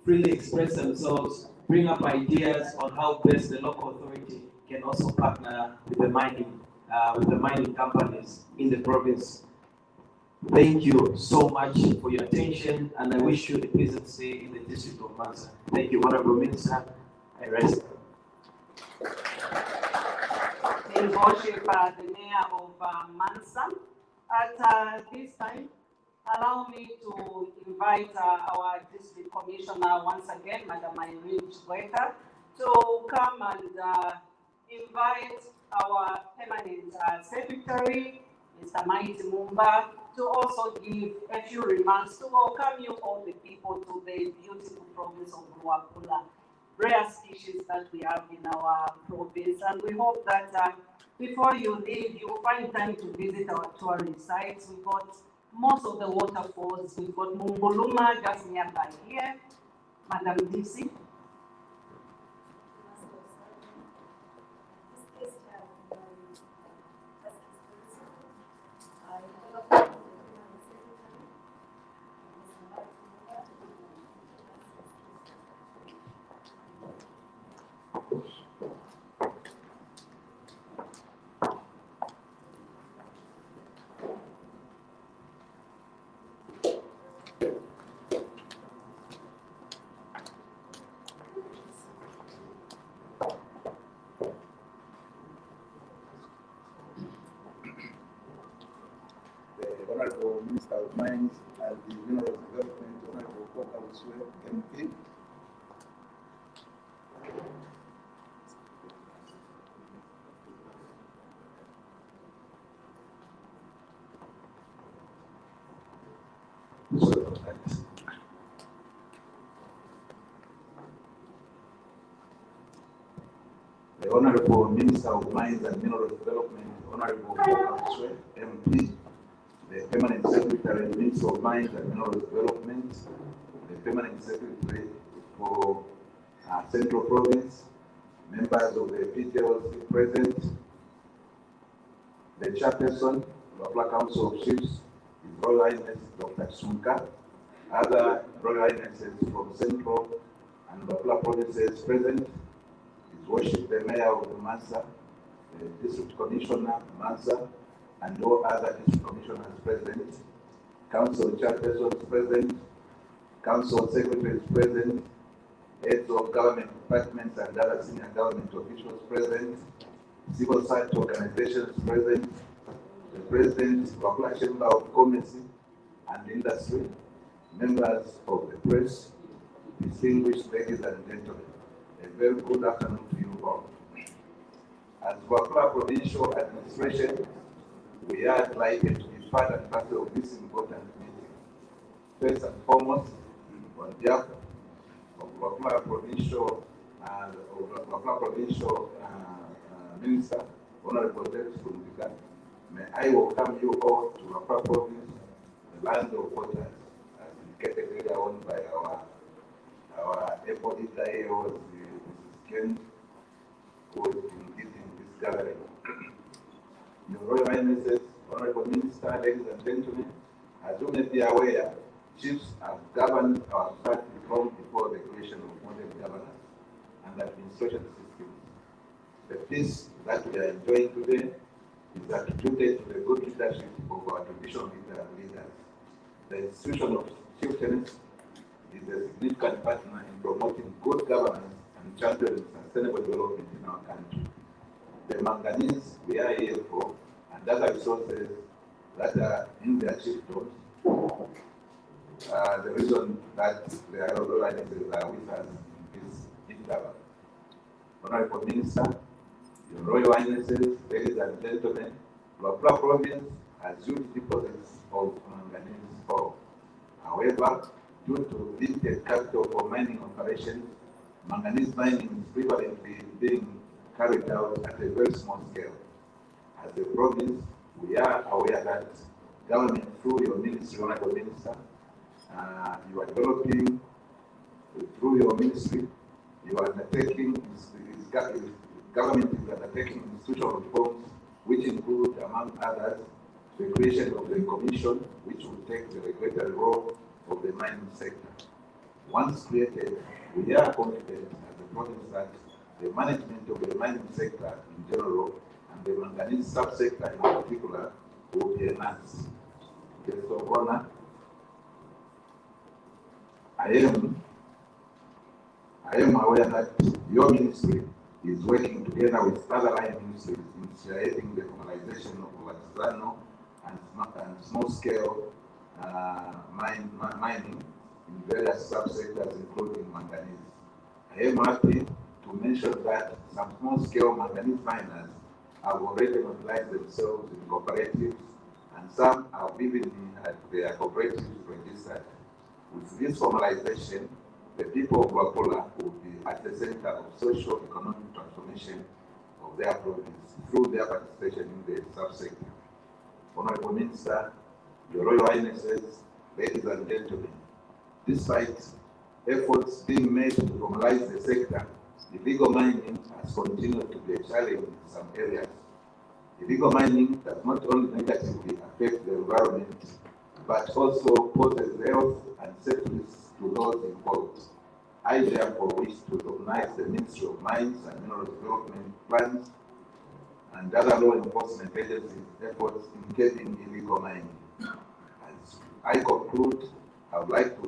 freely express themselves, bring up ideas on how best the local authority can also partner with the mining companies in the province. Thank you so much for your attention, and I wish you a pleasant stay in the district of Mansa. Thank you, Honorable Minister. I rest. In worship, the mayor of Mansa. At this time, allow me to invite our district commissioner once again, Madam Irene Chweka, to come and invite our permanent secretary, Mr. Mighty Mumba, to also give a few remarks to welcome you all the people to the beautiful province of Ruapula, rare species that we have in our province. And we hope that before you leave, you will find time to visit our tourist sites. We've got most of the waterfalls. We've got Munguluma just nearby here, Madam Dipsy. Honorable Minister of Mines and the Mineral Development, Honorable Koka Uswe, MP. The Honorable Minister of Mines and Mineral Development, Honorable Koka Uswe, MP. The Permanent Secretary, Minister of Mines and Mineral Development, the Permanent Secretary for Central Province, members of the PTLC present, the Chairperson of the Council of Chiefs, His Royal Highness Dr. Sunka, other Royal Highnesses from Central and Bapla provinces present, His Worship the Mayor of Mansa, the District Commissioner Mansa, and all other district commissioners present, council chairpersons present, council secretaries present, heads of government departments and other senior government officials present, civil society organizations present, the President, Wapla Chamber of Commerce and Industry, members of the press, distinguished ladies and gentlemen, a very good afternoon to you all. As Wapla Provincial Administration, we are delighted to be part and parcel of this important meeting. First and foremost, on behalf of Wapla Provincial Minister, Honorable David Kumika, may I welcome you all to Wapla Province, the land of waters, as indicated earlier on by our airport leader, Mrs. Ken, who has been leading this gathering. Your Royal Highnesses, Honorable Minister, ladies and gentlemen, as you may be aware, chiefs have governed our society long before the creation of modern governance and administration systems. The peace that we are enjoying today is attributed to the good leadership of our traditional leaders. The institution of chieftains is a significant partner in promoting good governance and championing sustainable development in our country. The manganese we are here for and other resources that are in their chiefdoms, the reason that the Royal Highnesses are with us is Indaba. Honorable Minister, Your Royal Highnesses, ladies and gentlemen, Wapla Province has huge deposits of manganese ore. However, due to limited capital for mining operations, manganese mining is prevalently being carried out at a very small scale. As a province, we are aware that government, through your ministry, Honorable Minister, you are developing, through your ministry, you are undertaking, government is undertaking institutional reforms, which include, among others, the creation of the commission, which will take the regulatory role of the mining sector. Once created, we are confident as a province that the management of the mining sector in general and the manganese subsector in particular will be enhanced. Guest of honor, I am aware that your ministry is working together with other line ministries in initiating the formalization of artisanal and small-scale mining in various subsectors, including manganese. I am happy to mention that some small-scale manganese miners have already mobilized themselves in cooperatives, and some have even had their cooperatives registered. With this formalization, the people of Wapula will be at the center of socio-economic transformation of their province through their participation in the subsector. Honorable Minister, Your Royal Highnesses, ladies and gentlemen, despite efforts being made to formalize the sector, illegal mining has continued to be a challenge in some areas. Illegal mining does not only negatively affect the environment, but also poses health and safety risks to those involved. I therefore wish to recognize the Ministry of Mines and Mineral Development plans and other law enforcement agencies' efforts in curbing illegal mining. As I conclude, I would like to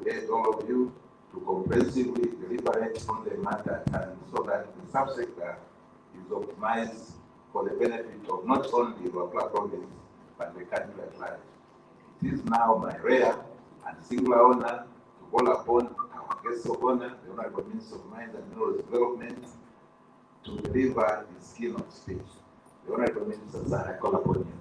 urge all of you to comprehensively deliberate on the matter, and so that the subsector is optimized for the benefit of not only Wapla Province but the country at large. It is now my rare and singular honor to call upon our guest of honor, the Honorable Minister of Mines and Mineral Development, to deliver his keynote speech. The Honorable Minister, sir, I call upon you.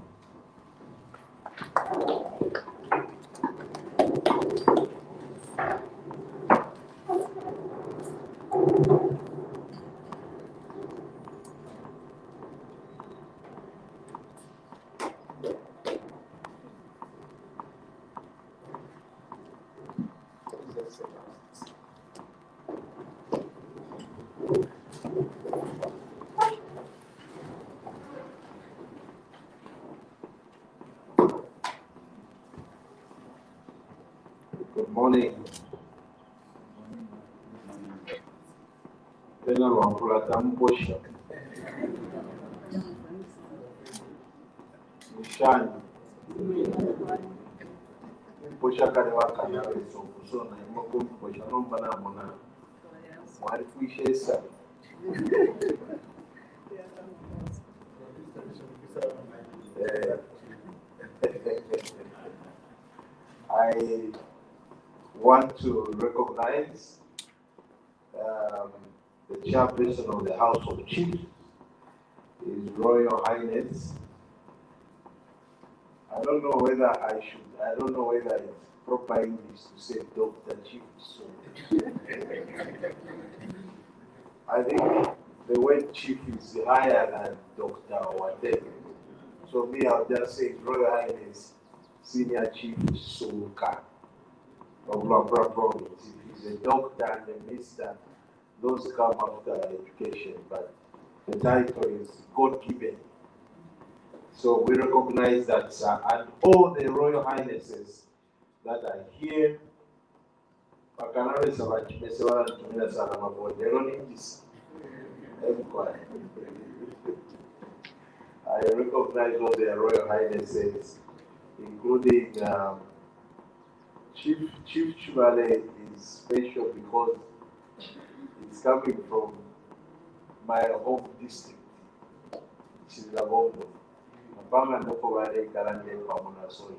Good morning. Tena Wapula Tambosha. Mshani. posha kare wakana so kusona imoko posha nomba na mona wari kuishesa I want to recognize the chairperson of the House of Chiefs, His Royal Highness. I don't know whether it's proper English to say Dr. Chief. So I think the word chief is higher than doctor or whatever. So me, I'll just say His Royal Highness, Senior Chief Sulka of Lambra Province. If he's a doctor and a minister, those come after education, but the title is God-given. So we recognize that, and all the Royal Highnesses that are here, I recognize all the Royal Highnesses, including Chief Chubale is special because it's coming from my home district, which is Labongo. Mapanga ndoko wale karande pamona soi.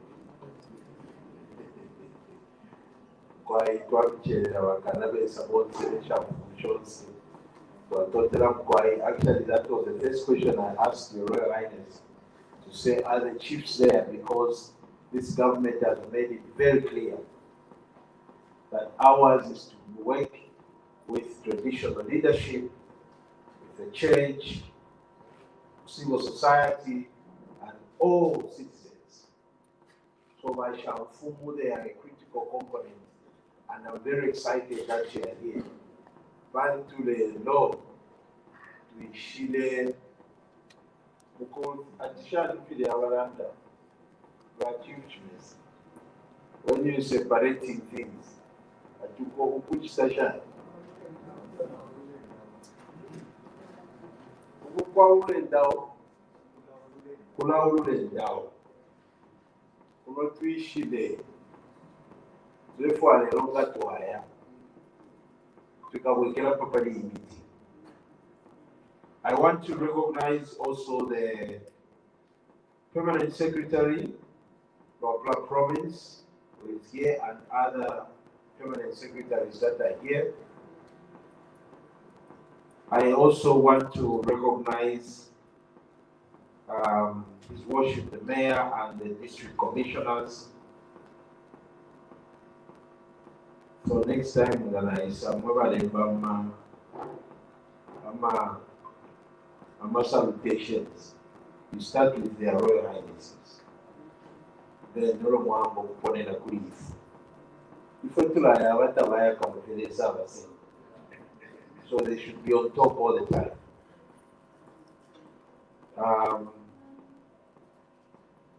Kwa itwa kicherera wakanabe support selection functions. Actually, that was the first question I asked the Royal Highness, to say, are the chiefs there? Because this government has made it very clear that ours is to work with traditional leadership, with the church, civil society, and all citizens. So by Shamfumu, they are a critical component, and I'm very excited that you are here. Bantule law to Ishile because Atisha Fide Awaranda, hugeness. When you're separating things, at you go which session? Therefore, I don't get to hire. I want to recognize also the Permanent Secretary from Black Province, who is here, and other Permanent Secretaries that are here. I also want to recognize His Worship the Mayor and the District Commissioners. So next time, I'm salutations. You start with their Royal Highnesses. Then no one will put in a grief. Before so they should be on top all the time.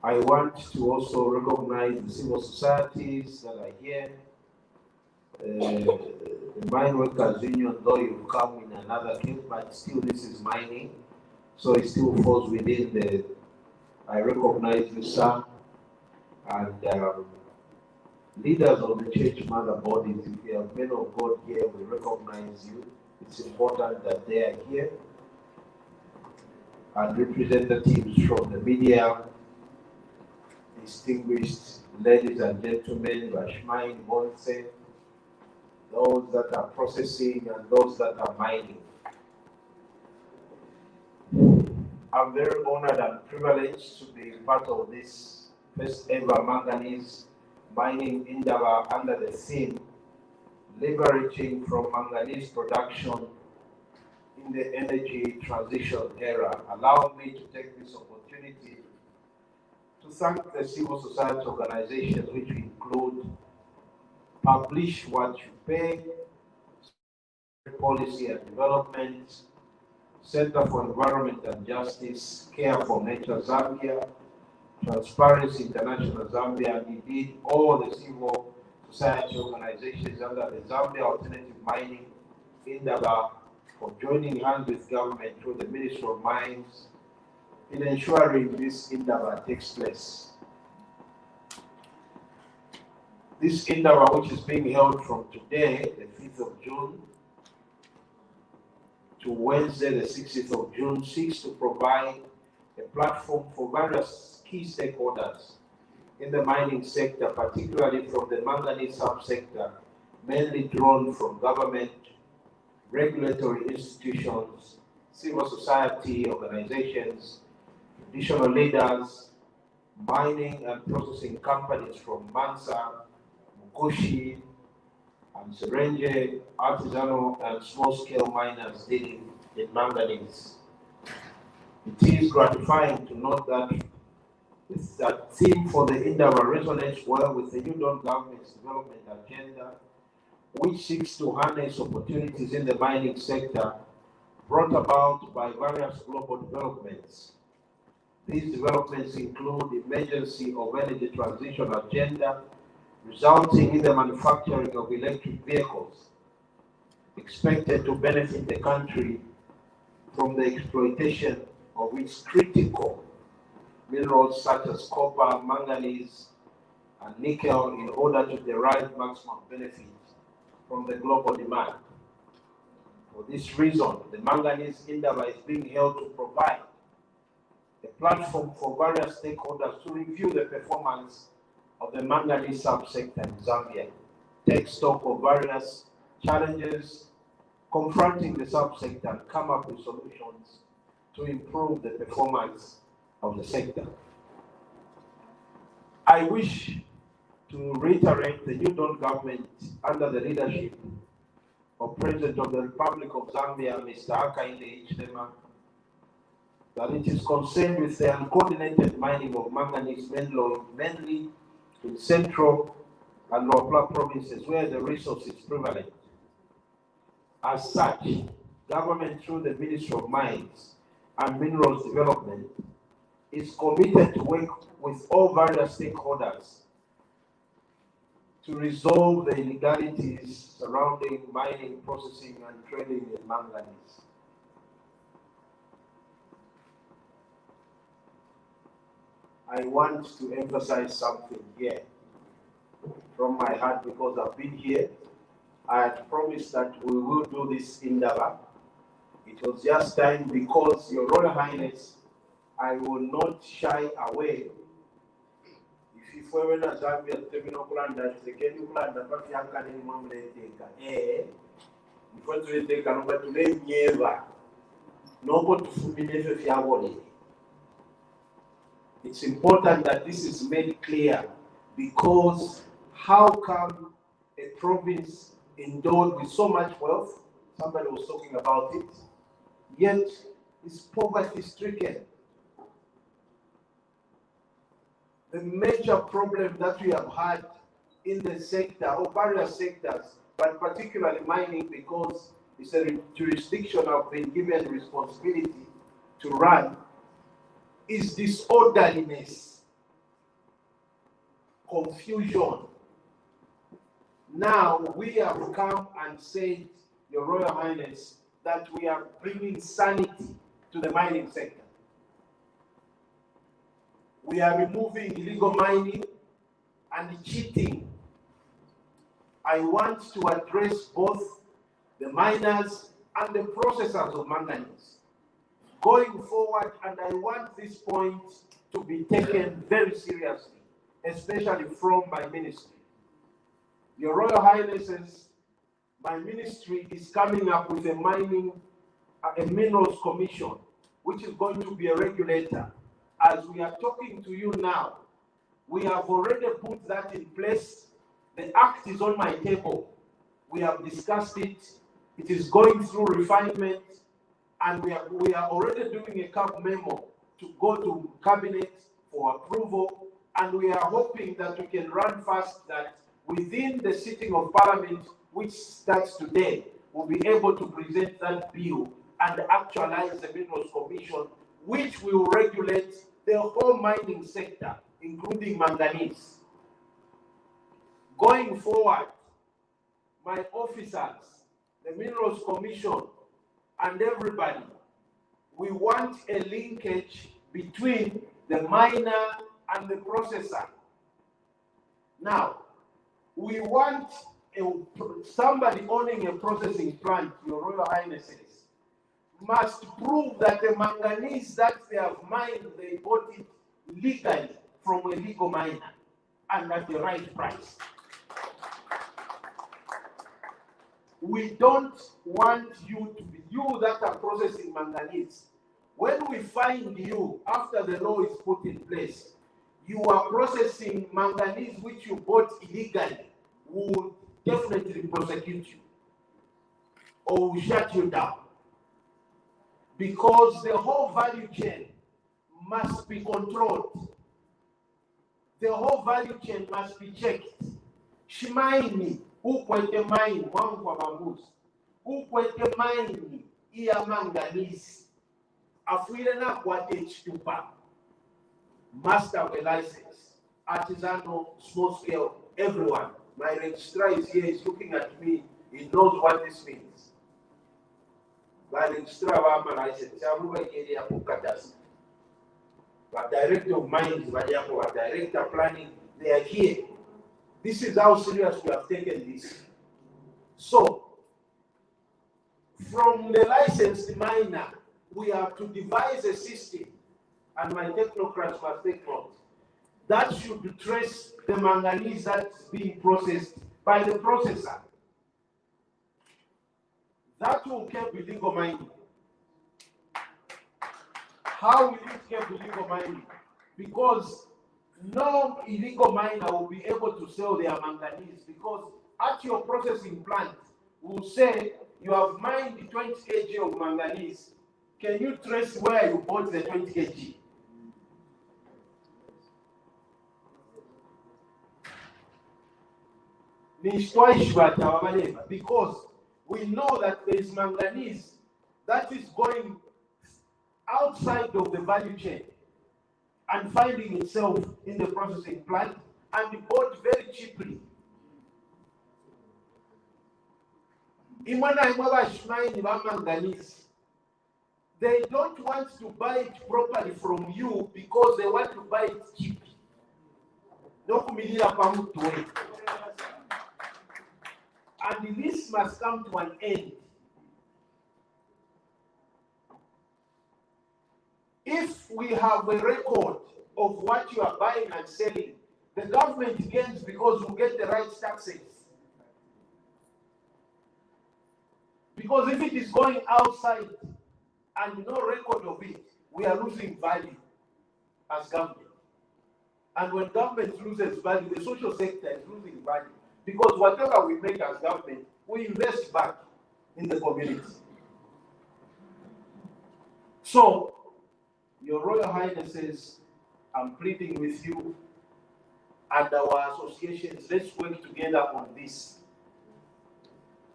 I want to also recognize the civil societies that are here. The Mine Workers Union, though you've come in another case, but still this is mining, so it still falls within the, I recognize you, sir, and leaders of the church mother bodies. If you have men of God here, we recognize you. It's important that they are here, and representatives from the media, distinguished ladies and gentlemen, Rashmine, Monse, those that are processing and those that are mining. I'm very honored and privileged to be part of this first ever manganese mining Indaba under the theme, liberating from manganese production in the energy transition era. Allow me to take this opportunity to thank the civil society organizations, which include Publish What You Pay, Policy and Development, Center for Environment and Justice, Care for Nature Zambia, Transparency International Zambia, and indeed all the civil society organizations under the Zambia Alternative Mining Indaba for joining hands with government through the Ministry of Mines in ensuring this Indaba takes place. This Indaba, which is being held from today, the 5th of June, to Wednesday, the 16th of June, seeks to provide a platform for various key stakeholders in the mining sector, particularly from the manganese subsector, mainly drawn from government, regulatory institutions, civil society organizations, traditional leaders, mining and processing companies from Mansa, Mukushi, and Serenge, artisanal and small-scale miners dealing in manganese. It is gratifying to note that that theme for the Indaba resonates well with the Udon government's development agenda, which seeks to harness opportunities in the mining sector brought about by various global developments. These developments include emergency of energy transition agenda, resulting in the manufacturing of electric vehicles, expected to benefit the country from the exploitation of its critical minerals such as copper, manganese, and nickel in order to derive maximum benefit from the global demand. For this reason, the Manganese Indaba is being held to provide a platform for various stakeholders to review the performance of the manganese subsector in Zambia, take stock of various challenges confronting the subsector, and come up with solutions to improve the performance of the sector. I wish to reiterate the Udon government under the leadership of President of the Republic of Zambia, Mr. Hakainde Hichilema, that it is concerned with the uncoordinated mining of manganese mainly in central and lower provinces where the resource is prevalent. As such, government through the Ministry of Mines and Minerals Development is committed to work with all various stakeholders to resolve the illegalities surrounding mining, processing, and trading in manganese. I want to emphasize something here from my heart because I've been here. I had promised that we will do this in Indaba. It was just time because, Your Royal Highness, I will not shy away. If you were in Zambia, terminal plan that the Kenyan plan that what you can in one day take. Before to take a number to name never. No one to fulminate if you have. It's important that this is made clear because how come a province endowed with so much wealth, somebody was talking about it, yet is poverty stricken? The major problem that we have had in the sector, or various sectors, but particularly mining, because it's a jurisdiction I've been given responsibility to run, is disorderliness, confusion. Now we have come and said, Your Royal Highness, that we are bringing sanity to the mining sector. We are removing illegal mining and cheating. I want to address both the miners and the processors of manganese going forward, and I want this point to be taken very seriously, especially from my ministry. Your Royal Highnesses, my ministry is coming up with a minerals commission, which is going to be a regulator. As we are talking to you now, we have already put that in place. The act is on my table. We have discussed it. It is going through refinement, and we are already doing a CAB memo to go to cabinet for approval, and we are hoping that we can run fast, that within the sitting of parliament, which starts today, we'll be able to present that bill and actualize the minerals commission, which will regulate the whole mining sector, including manganese. Going forward, my officers, the Minerals Commission, and everybody, we want a linkage between the miner and the processor. Now, we want somebody owning a processing plant, Your Royal Highnesses, must prove that the manganese that they have mined, they bought it legally from a legal miner and at the right price. We don't want you to be, you that are processing manganese. When we find you, after the law is put in place, you are processing manganese which you bought illegally, we will definitely prosecute you or will shut you down. Because the whole value chain must be controlled. The whole value chain must be checked. Shimaini, ukwete mine, wangu wa bambuzi. Ukwete mine, iya manganese. Afuire na kwate chitupa. Must have a license. Artisanal, small scale, everyone. My registrar is here, he's looking at me. He knows what this means. My registrar have a license. But director of mines, director planning, they are here. This is how serious we have taken this. So, from the licensed miner, we have to devise a system, and my technocrats must take note, that should trace the manganese that's being processed by the processor. That will keep illegal mining. How will it keep illegal mining? Because no illegal miner will be able to sell their manganese, because at your processing plant will say you have mined 20 kg of manganese. Can you trace where you bought the 20 kg? Because we know that there is manganese that is going outside of the value chain and finding itself in the processing plant and bought very cheaply. They don't want to buy it properly from you because they want to buy it cheap. And this must come to an end. If we have a record of what you are buying and selling, the government gains because we get the right taxes. Because if it is going outside and no record of it, we are losing value as government. And when government loses value, the social sector is losing value. Because whatever we make as government, we invest back in the community. So, Your Royal Highnesses, I'm pleading with you and our associations, let's work together on this.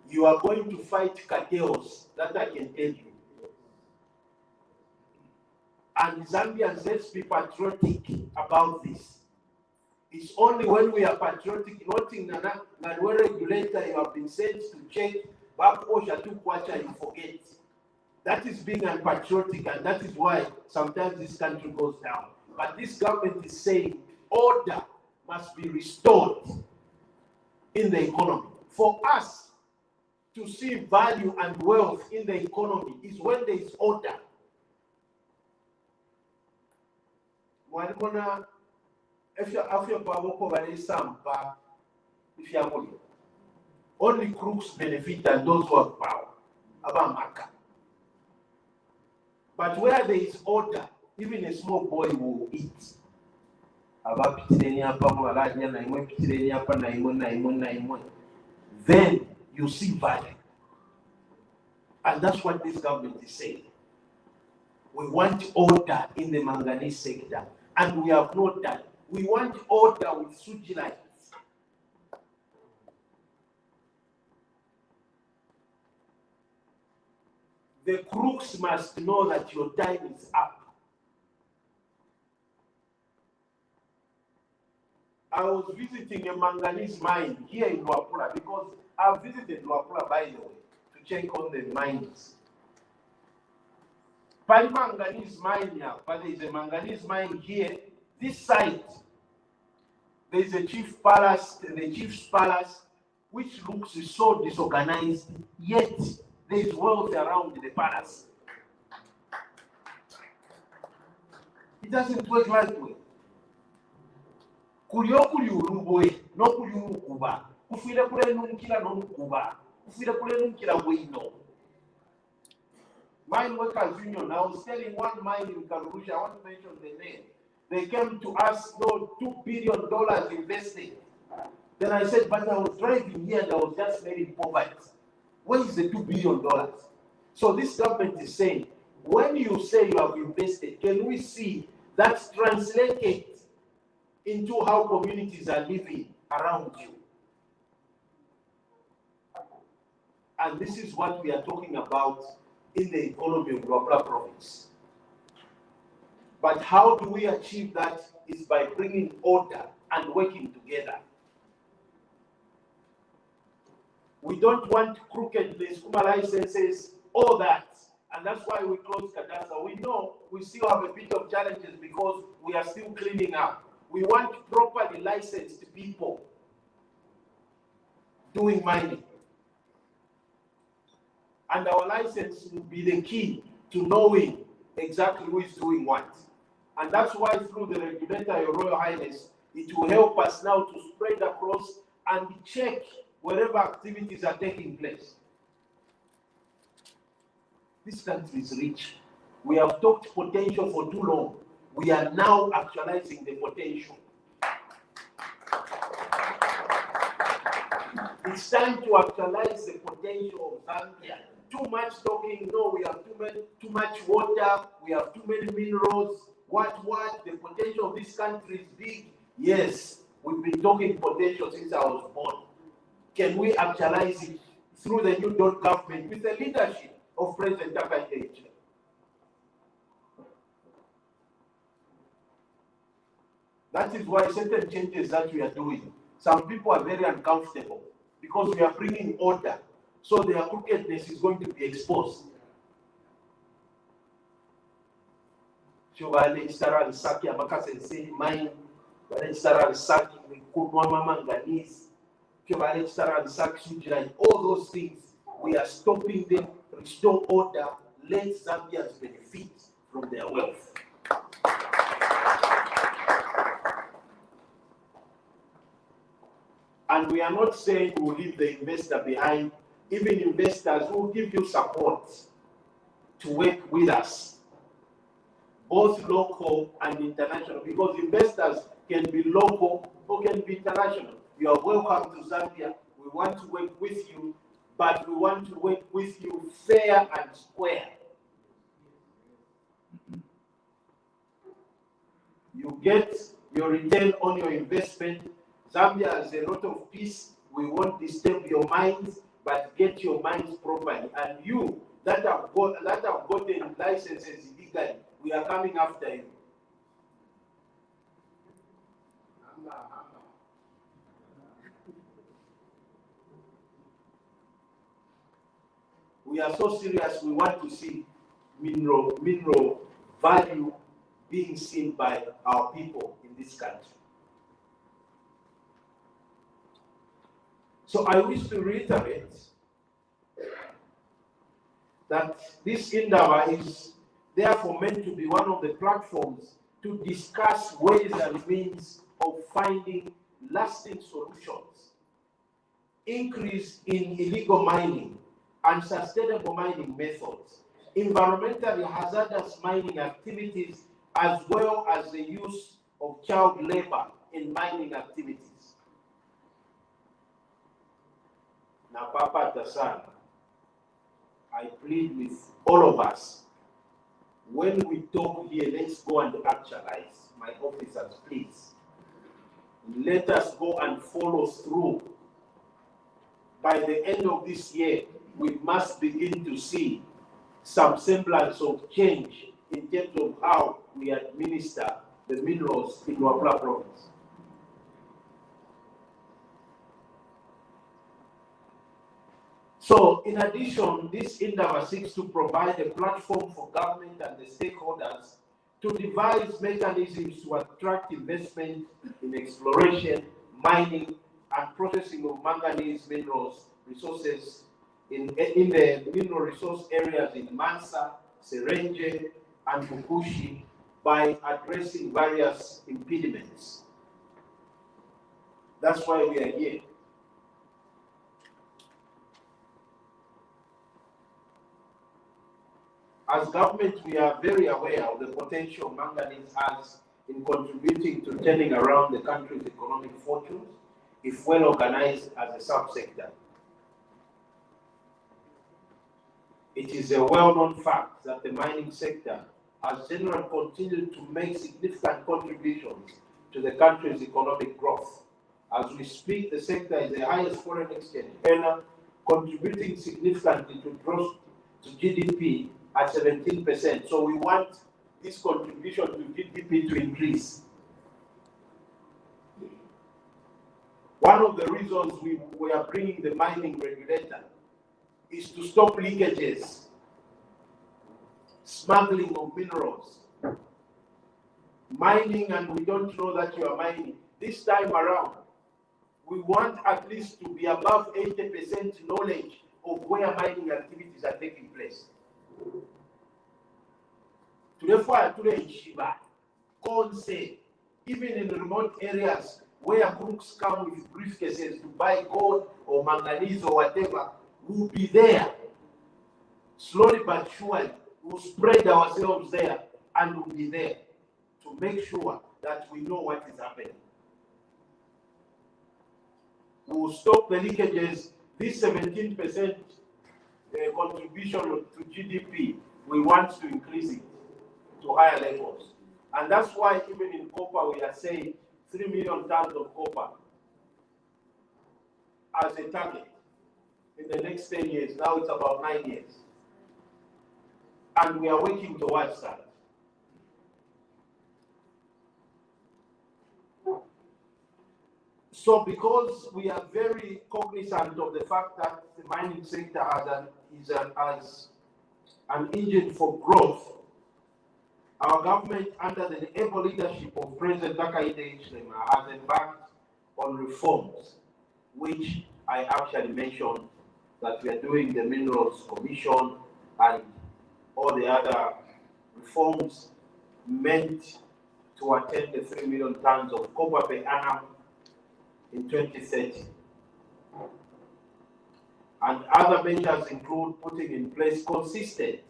You are going to fight cartels, that I can tell you. And Zambians, let's be patriotic about this. It's only when we are patriotic, nothing that we regulator you have been sent to check, you forget. That is being unpatriotic, and that is why sometimes this country goes down. But this government is saying order must be restored in the economy. For us to see value and wealth in the economy is when there is order. Only crooks benefit and those who have power. But where there is order, even a small boy will eat. Then you see value. And that's what this government is saying. We want order in the manganese sector. And we have not done. We want order with Sujilites. The crooks must know that your time is up. I was visiting a manganese mine here in Luapula because I've visited Luapula, by the way, to check on the mines. By manganese mine, but there is a manganese mine here. This site, There's a chief palace, the chief's palace, which looks so disorganized, yet there's wealth around the palace. It doesn't work like way. Kulio uruboy, no kuba. Kufile kule nunkila no kuba. Kufile kule nunkila wino. Mine workers union, I was telling one mine in Karusha, I want to mention the name. They came to us, no, $2 billion invested. Then I said, but I was driving here and I was just made in poverty. Where is the $2 billion? So this government is saying, when you say you have invested, can we see that's translated into how communities are living around you? And this is what we are talking about in the economy of Luapula province. But how do we achieve that? Is by bringing order and working together. We don't want crookedness, licenses, all that. And that's why we closed Kadasa. We know we still have a bit of challenges because we are still cleaning up. We want properly licensed people doing mining. And our license will be the key to knowing exactly who is doing what. And that's why through the regulator, Your Royal Highness, it will help us now to spread across and check wherever activities are taking place. This country is rich. We have talked potential for too long. We are now actualizing the potential. It's time to actualize the potential of Zambia. Too much talking, no, we have too much water, we have too many minerals. What? The potential of this country is big. Yes, we've been talking potential since I was born. Can we actualize it through the new government with the leadership of President Takashi? That is why certain changes that we are doing, some people are very uncomfortable because we are bringing order. So their crookedness is going to be exposed. Mine, Manganese, all those things, we are stopping them, restore order, let Zambians benefit from their wealth. And we are not saying we'll leave the investor behind. Even investors will give you support to work with us, both local and international, because investors can be local or can be international. You are welcome to Zambia. We want to work with you, but we want to work with you fair and square. You get your return on your investment. Zambia has a lot of peace. We won't disturb your minds, but get your minds properly. And you that have gotten licenses illegally, we are coming after you. We are so serious, we want to see mineral value being seen by our people in this country. So I wish to reiterate that this Indaba is therefore meant to be one of the platforms to discuss ways and means of finding lasting solutions, increase in illegal mining and sustainable mining methods, environmentally hazardous mining activities, as well as the use of child labor in mining activities. Now, Papa Tasan, I plead with all of us, when we talk here, let's go and actualize. My officers, please. Let us go and follow through. By the end of this year, we must begin to see some semblance of change in terms of how we administer the minerals in Luapula province. So, in addition, this Indaba seeks to provide a platform for government and the stakeholders to devise mechanisms to attract investment in exploration, mining, and processing of manganese minerals resources in the mineral resource areas in Mansa, Serenge, and Bukushi by addressing various impediments. That's why we are here. As government, we are very aware of the potential manganese has in contributing to turning around the country's economic fortunes if well organized as a subsector. It is a well-known fact that the mining sector has generally continued to make significant contributions to the country's economic growth. As we speak, the sector is the highest foreign exchange earner, contributing significantly to growth to GDP at 17%. So we want this contribution to GDP to increase. One of the reasons we are bringing the mining regulator is to stop leakages, smuggling of minerals, mining, and we don't know that you are mining. This time around, we want at least to be above 80% knowledge of where mining activities are taking place. Therefore, even in remote areas where crooks come with briefcases to buy gold or manganese or whatever, we'll be there. Slowly but surely, we'll spread ourselves there and we'll be there to make sure that we know what is happening. We will stop the leakages. This 17% contribution to GDP, we want to increase it to higher levels. And that's why even in copper, we are saying 3 million tons of copper as a target in the next 10 years. Now it's about 9 years. And we are working towards that. So because we are very cognizant of the fact that the mining sector is an engine for growth, our government, under the able leadership of President Hakainde Hichilema, has embarked on reforms, which I actually mentioned that we are doing the Minerals Commission and all the other reforms meant to attain the 3 million tons of copper per annum in 2030. And other measures include putting in place consistent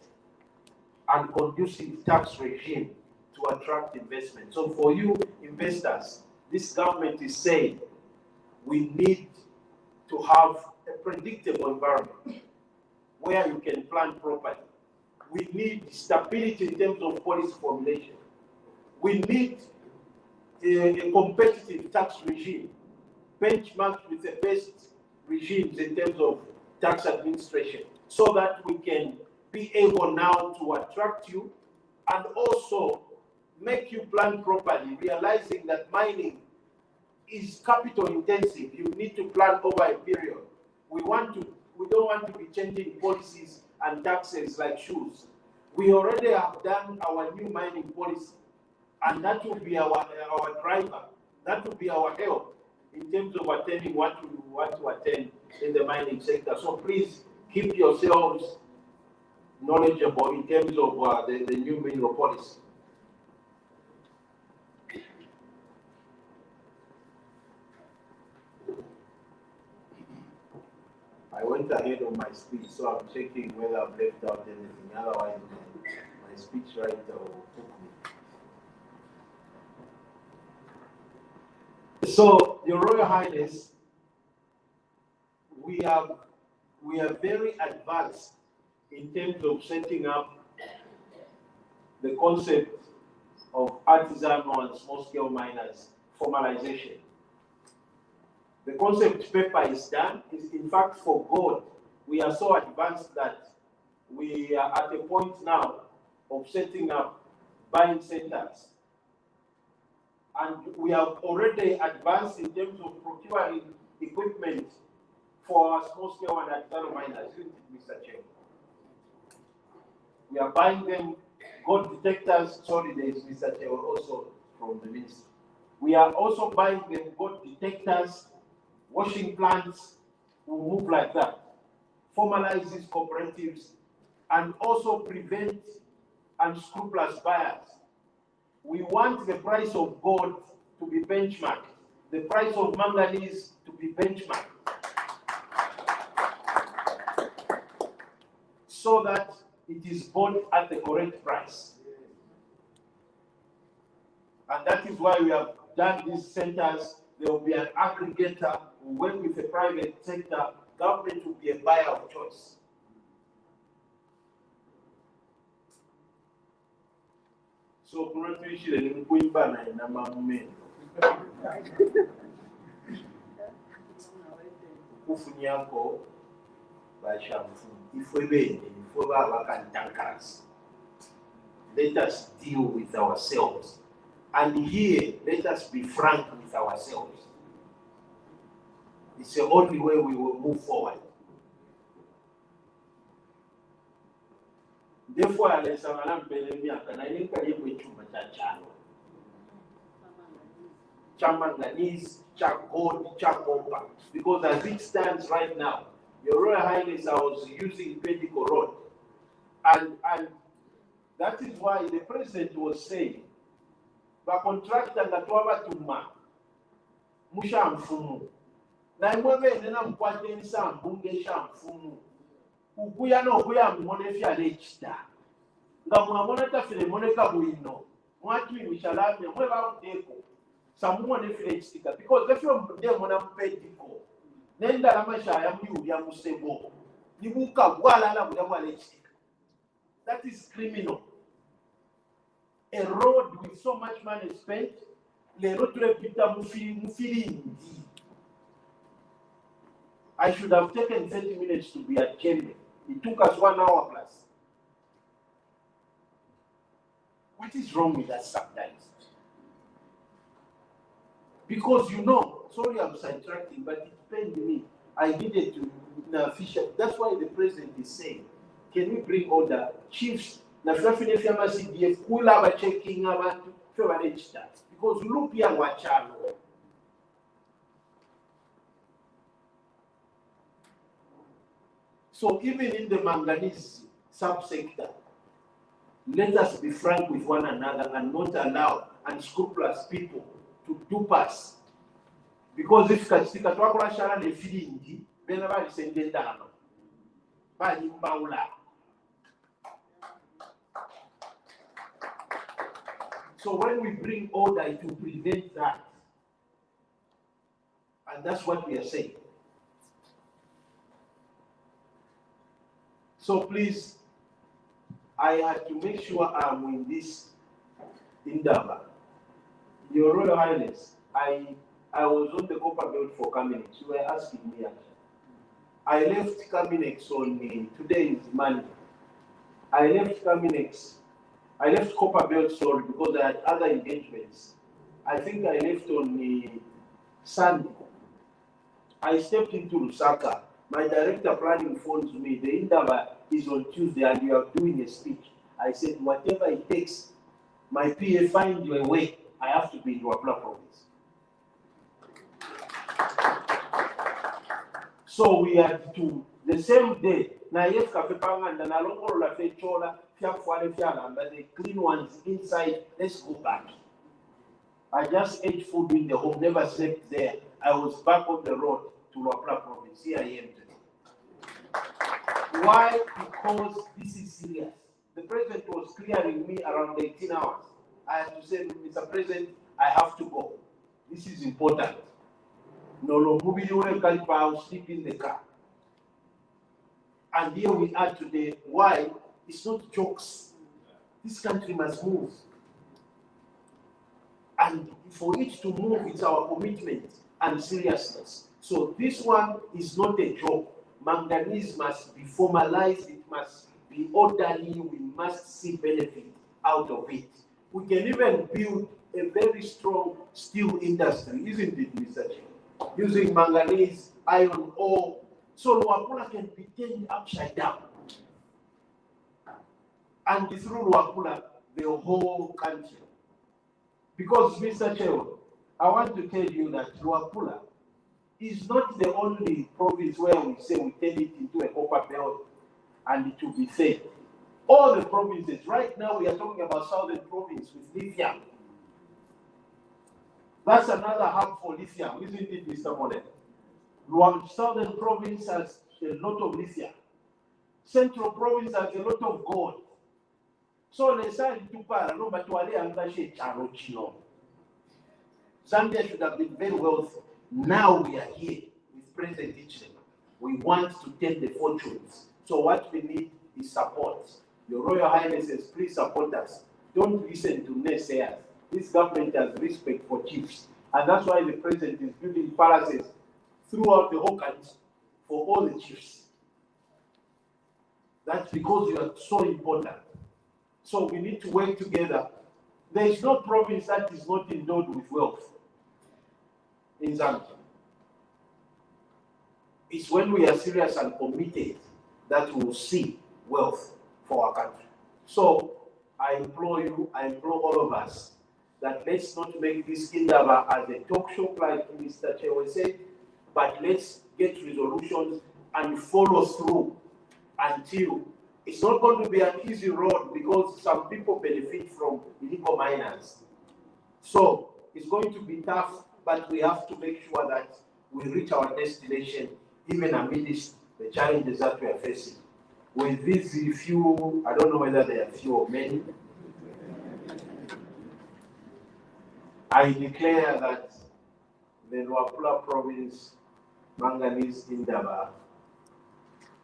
and conducive tax regime to attract investment. So for you investors, this government is saying we need to have a predictable environment where you can plan properly. We need stability in terms of policy formulation. We need a competitive tax regime benchmarked with the best regimes in terms of tax administration, so that we can be able now to attract you and also make you plan properly, realizing that mining is capital intensive. You need to plan over a period. We don't want to be changing policies and taxes like shoes. We already have done our new mining policy, and that will be our driver. That will be our help in terms of attaining what we want to attain in the mining sector. So please keep yourselves knowledgeable in terms of the new mineral policy. I went ahead on my speech, so I'm checking whether I've left out anything. Otherwise, my speech writer will took me. So, Your Royal Highness, we are very advanced in terms of setting up the concept of artisanal and small-scale miners formalization. The concept paper is done. In fact, for gold, we are so advanced that we are at a point now of setting up buying centers. And we have already advanced in terms of procuring equipment for our small-scale and artisanal miners, isn't it, Mr. Chair? We are buying them gold detectors. Sorry, there is Mr. Teo also from the ministry. We are also buying them gold detectors, washing plants, will move like that. Formalize these cooperatives and also prevent unscrupulous buyers. We want the price of gold to be benchmarked, the price of manganese to be benchmarked, so that it is bought at the correct price. And that is why we have done these centers. There will be an aggregator who work with the private sector. Government will be a buyer of choice. So, congratulations, Kuimbana and Namamen. Kufunyako, Bashamfu, if we bend, if we are let us deal with ourselves. And here, let us be frank with ourselves. It's the only way we will move forward. Therefore, I let someone believe me, and I think I will to Manganese, gold, copper. Because as it stands right now, Your Royal Highness, I was using Pedico Road. And that is why the president was saying, the contractor that Tuma, Musha Mfumu. Na imwebe nena mkwate nisa mbunge shamfumu. Ukuya no kuya mwone fya lechita. Nga mwamona tafile mwone kabuino. Mwatu imishalame mweba uteko. Samu mwone fya lechita. Because if you're mde mwona mpediko. Nenda lama shaya mbiu ya musebo. Nibuka wala la mwona lechita. That is criminal. A road with so much money spent. Le road to repita mufiri. I should have taken 30 minutes to be at Kenya. It took us 1 hour plus. What is wrong with us sometimes? Because sorry I'm sidetracking, but it pained me. I needed to official. That's why the president is saying, can we bring order? Chiefs, because look here, wachalo. So even in the manganese subsector, let us be frank with one another and not allow unscrupulous people to dupe us. Because if katika twakula shara le filingi, bena bali sende ndano. Bali mbaula. So when we bring order, it will prevent that. And that's what we are saying. So please, I had to make sure I'm in this Indaba. Your Royal Highness, I was on the copper belt for Caminex. You were asking me actually. I left Caminex on today is Monday. I left Caminex. I left copper belt, sorry, because I had other engagements. I think I left on Sunday. I stepped into Lusaka. My director planning phones me. The Indaba is on Tuesday and you are doing a speech. I said, whatever it takes, my PA find you a way. I have to be in Wapla province. So we had to, the same day, na yef cafe panga and na longo la fe chola, but the clean ones inside, let's go back. I just ate food in the home, never slept there. I was back on the road to Wapla province. Here I am today. Why? Because this is serious. The president was clearing me around 18 hours. I had to say, Mr. President, I have to go. This is important. No, I'll sleep in the car. And here we are today. Why? It's not jokes. This country must move. And for it to move, it's our commitment and seriousness. So this one is not a joke. Manganese must be formalized, it must be orderly, we must see benefit out of it. We can even build a very strong steel industry, isn't it, Mr. Chair? Using manganese, iron ore, so Luapula can be turned upside down. And through Luapula, the whole country. Because, Mr. Chair, I want to tell you that Luapula is not the only province where we say we turn it into a copper belt and it will be safe. All the provinces, right now we are talking about Southern Province with lithium. That's another hub for lithium, isn't it, Mr. Mole? Southern Province has a lot of lithium. Central Province has a lot of gold. So let's say no, but Zambia should have been very wealthy. Now we are here with President Hitler. We want to take the fortunes. So what we need is support. Your Royal Highnesses, please support us. Don't listen to naysayers. This government has respect for chiefs. And that's why the president is building palaces throughout the whole country for all the chiefs. That's because you are so important. So we need to work together. There is no province that is not endowed with wealth in Zambia. It's when we are serious and committed that we will see wealth for our country. So I implore you, I implore all of us that let's not make this Indaba as a talk show like Mr. Chewe said, but let's get resolutions and follow through until it's not going to be an easy road because some people benefit from illegal miners. So it's going to be tough, but we have to make sure that we reach our destination even amidst the challenges that we are facing. With these few, I don't know whether they are few or many, I declare that the Luapula province, Manganese Indaba,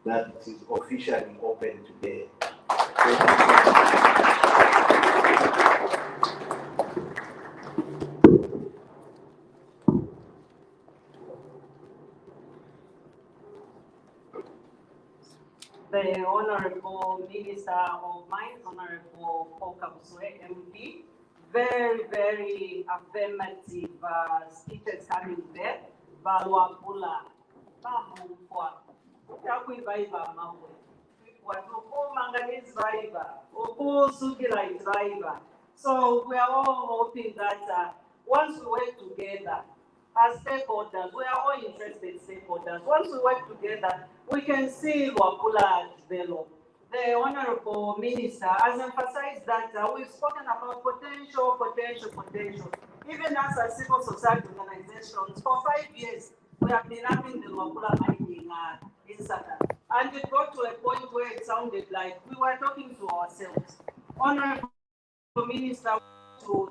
that it is officially open today. The Honorable Minister of Mines, Honorable Okabuswe, MP, very, very affirmative speeches coming there. Baluapula, Bamukwa, Yakui Vaiva Mawe, Watuko Manganese Vaiva, Oku Sugilite Vaiva. So we are all hoping that once we work together, as stakeholders, we are all interested stakeholders. Once we work together, we can see Luapula develop. The Honorable Minister has emphasized that we've spoken about potential. Even as a civil society organizations, for 5 years, we have been having the Luapula mining in Saka. And it got to a point where it sounded like we were talking to ourselves. Honorable Minister, to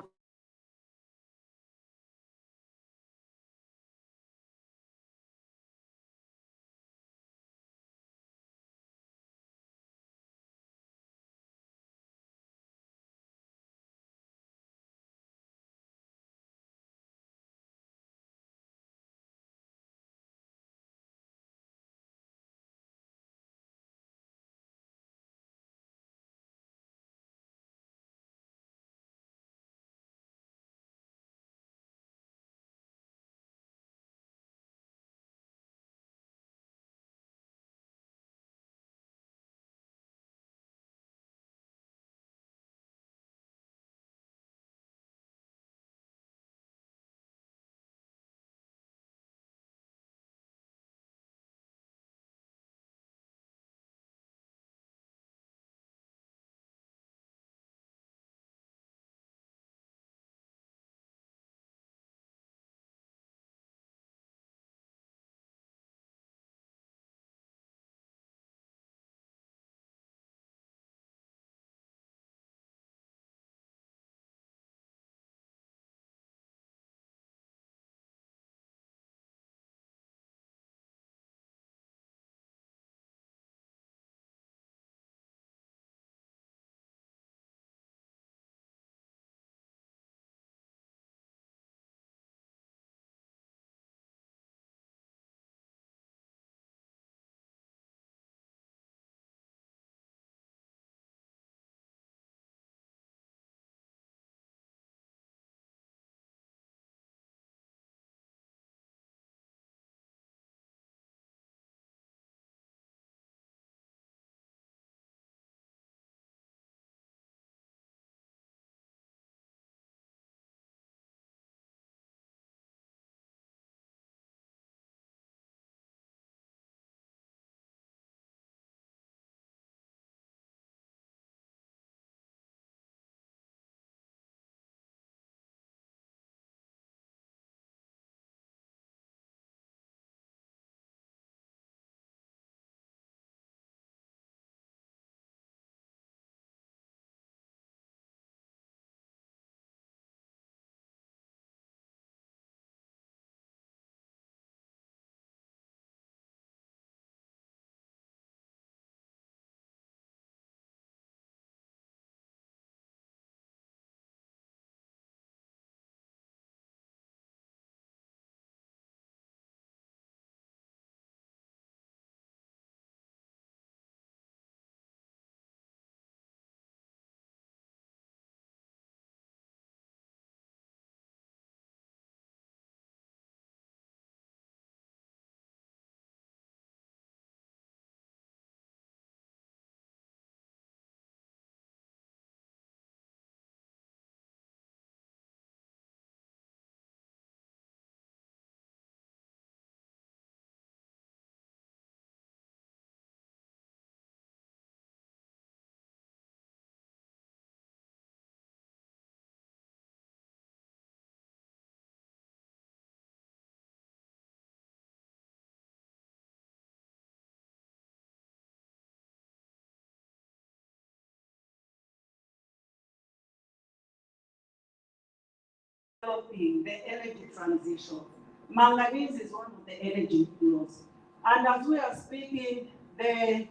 developing the energy transition. Manganese is one of the energy fuels. And as we are speaking, the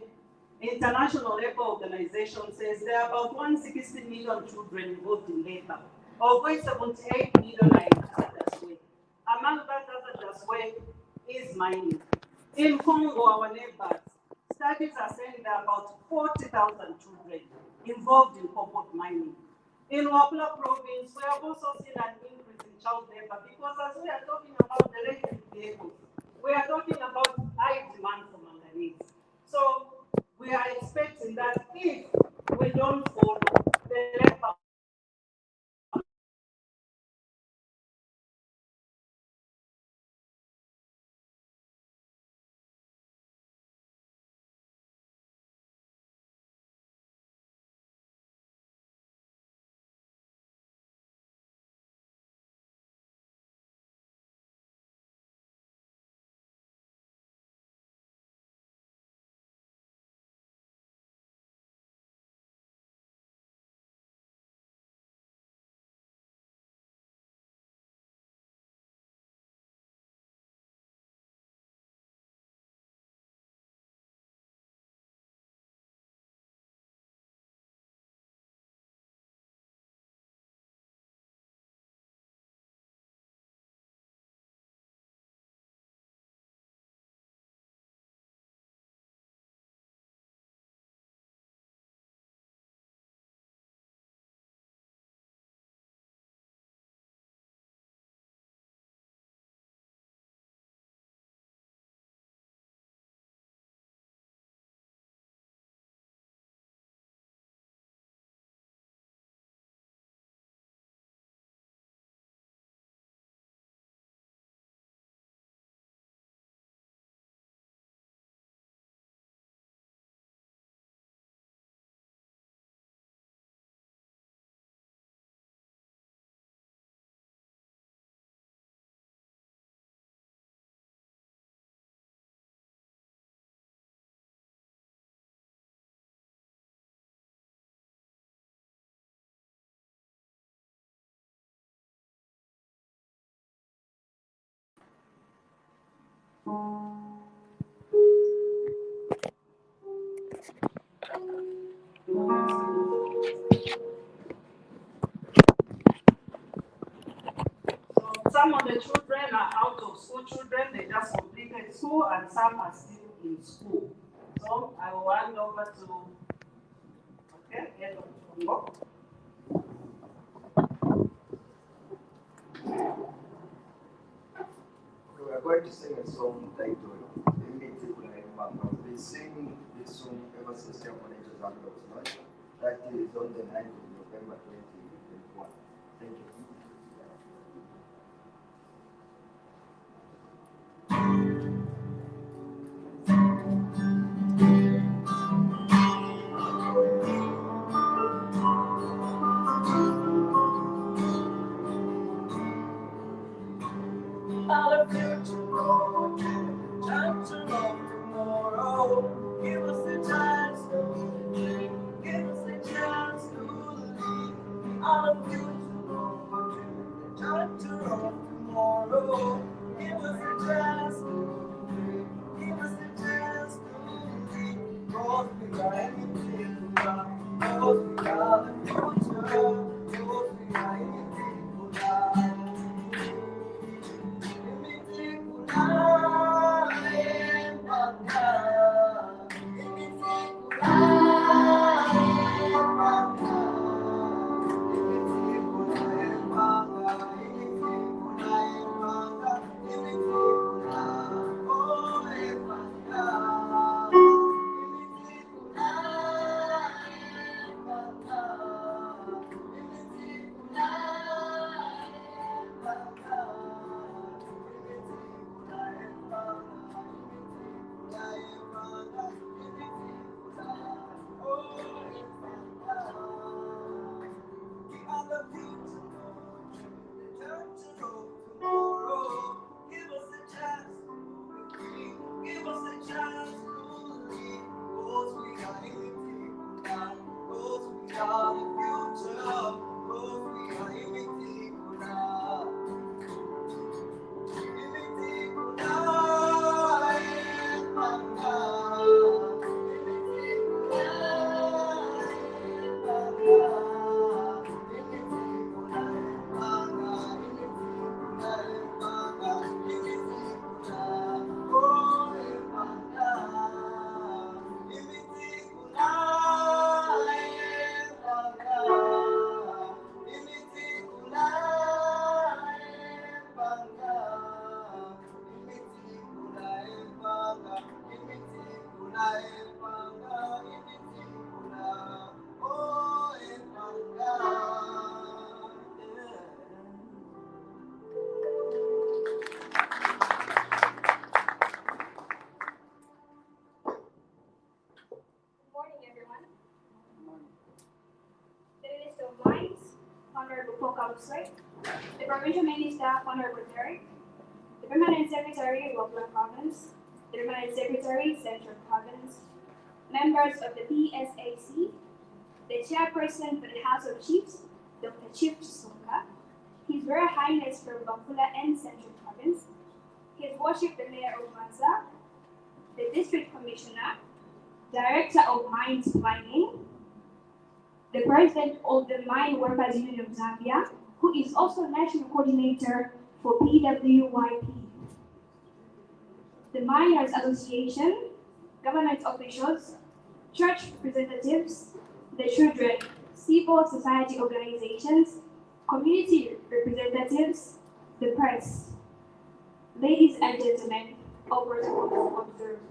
International Labour Organization says there are about 160 million children involved in labor, of which 78 million are in hazardous work. Among that hazardous work is mining. In Congo, our neighbors, studies are saying there are about 40,000 children involved in cobalt mining. In Wapula province, we have also seen an increase in child labor because as we are talking about the electric vehicles, we are talking about high demand for manganese. So we are expecting that if we don't follow the labor some of the children are out of school children, they just completed school, and some are still in school. So I will hand over to, okay, get on board. We are going to sing a song titled Imiti Kunaimama. We've been singing this song ever since California Zambia was launched. That is on the 9th of November 2021. Thank you. Our future, Lord, time to love tomorrow. Give us the chance to live. Give us the chance to live. Our future, Lord, time to love tomorrow. Give us the chance to live. Give us the chance to live. Cause we are anything to love. Cause we are the future. Cause we are anything to love. morning, everyone. The Minister of Mines, Honorable Pokal Sway, the Provincial Minister, Honorable Derek, the Permanent Secretary, Local Province, the Permanent Secretary, Central Province, members of the PSAC, the Chairperson for the House of Chiefs, Dr. Chief Chisunga, His Royal Highness from Bankula and Central Province, His Worship the Mayor of Mansa, the District Commissioner, Director of Mines Mining, the President of the Mine Workers Union of Zambia, who is also National Coordinator for PWYP, the Miners Association, government officials, church representatives, the children, civil society organizations, community representatives, the press. Ladies and gentlemen, all protocols observed.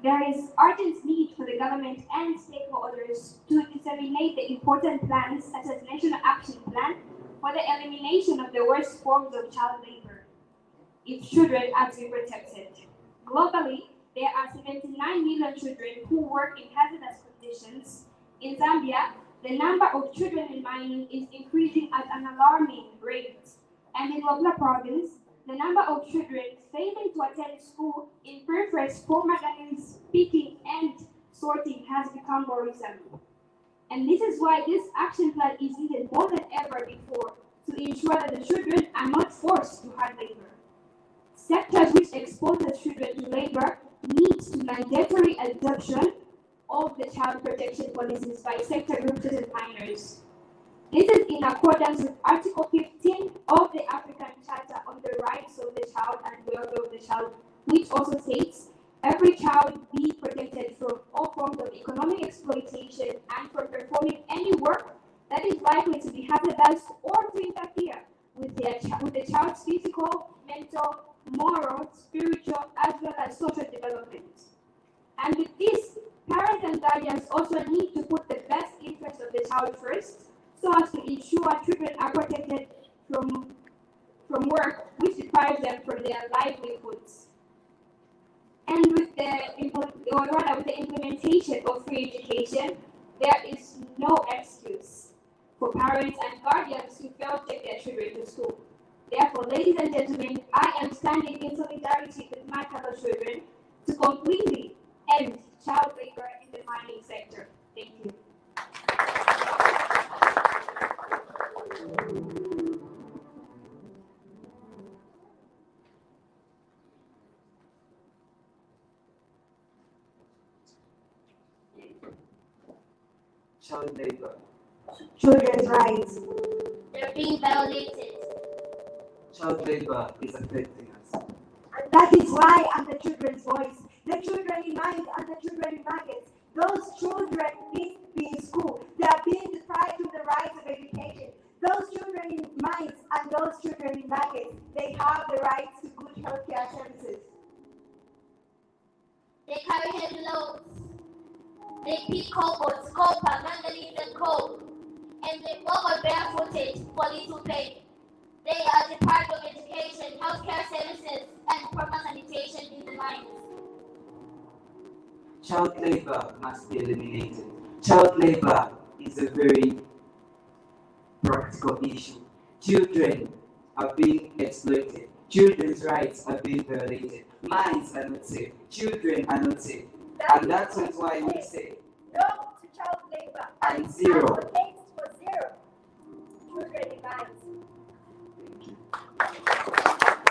There is urgent need for the government and stakeholders to disseminate the important plans such as National Action Plan for the elimination of the worst forms of child labor, if children are to be protected. Globally, there are 79 million children who work in hazardous conditions. In Zambia, the number of children in mining is increasing at an alarming rate. And in Lobla province, the number of children failing to attend school in preference for manganese picking and sorting has become worrisome. And this is why this action plan is needed more than ever before to ensure that the children are not forced to hard labor. Sectors which expose the children to labor need to mandatory adoption of the child protection policies by sector groups and minors. This is in accordance with Article 15 of the African Charter on the Rights of the Child and Welfare of the Child, which also states, every child be protected from all forms of economic exploitation and from performing any work that is likely to be hazardous or to interfere with the child's physical, mental, moral, spiritual, as well as social development. And with this, parents and guardians also need to put the best interest of the child first, so as to ensure children are protected from work which deprives them from their livelihoods. And with the implementation of free education, there is no excuse for parents and guardians who fail to take their children to school. Therefore, ladies and gentlemen, I am standing in solidarity with my fellow children to completely end child labor in the mining sector. Thank you. Child labor. Children's rights. They're being violated. Child labor is affecting us. And that is why I'm the children's voice. The children in mines and the children in markets. Those children need to be in school. They are being deprived of the rights of education. Those children in mines and those children in markets, they have the rights to good healthcare services. They carry heavy loads. They pick cobalt, copper, manganese, and coal. And they walk on barefooted for little pay. They are deprived of education, healthcare services, and proper sanitation in the mines. Child labor must be eliminated. Child labor is a very practical issue. Children are being exploited. Children's rights are being violated. Mines are not safe. Children are not safe. And that's why we say no to child labor and zero. Advocate for zero children in mines. Thank you.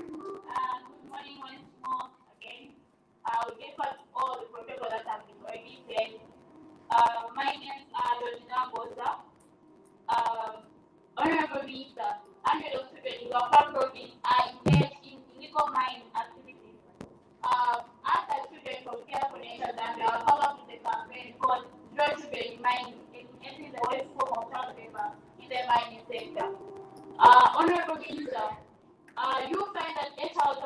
Good morning once more again. We get back to all the protocols that have been already said. My names are Georgina Bosa. Honorable Minister, hundreds of students in our province are engaged in illegal mining activities. As children from Careful Nature Zambia are followed with the campaign called Draw Children in Mining, ending the worst form of child labor in the mining sector. Honorable Minister, you find that a child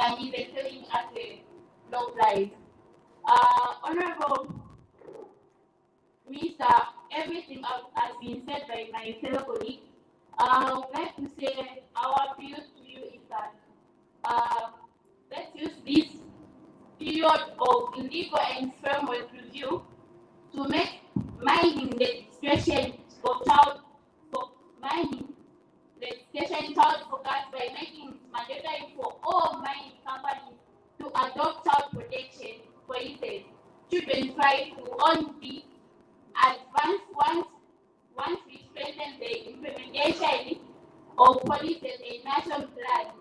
and is excelling at a low price. Honorable Minister, everything has been said by my fellow colleagues. I would like to say our appeal to you is that let's use this period of illegal and framework review to make mining legislation for child for mining legislation child focused by making it mandatory for all mining companies to adopt child protection policies. Children's right to own be advanced once we strengthen the implementation of policies and national plans.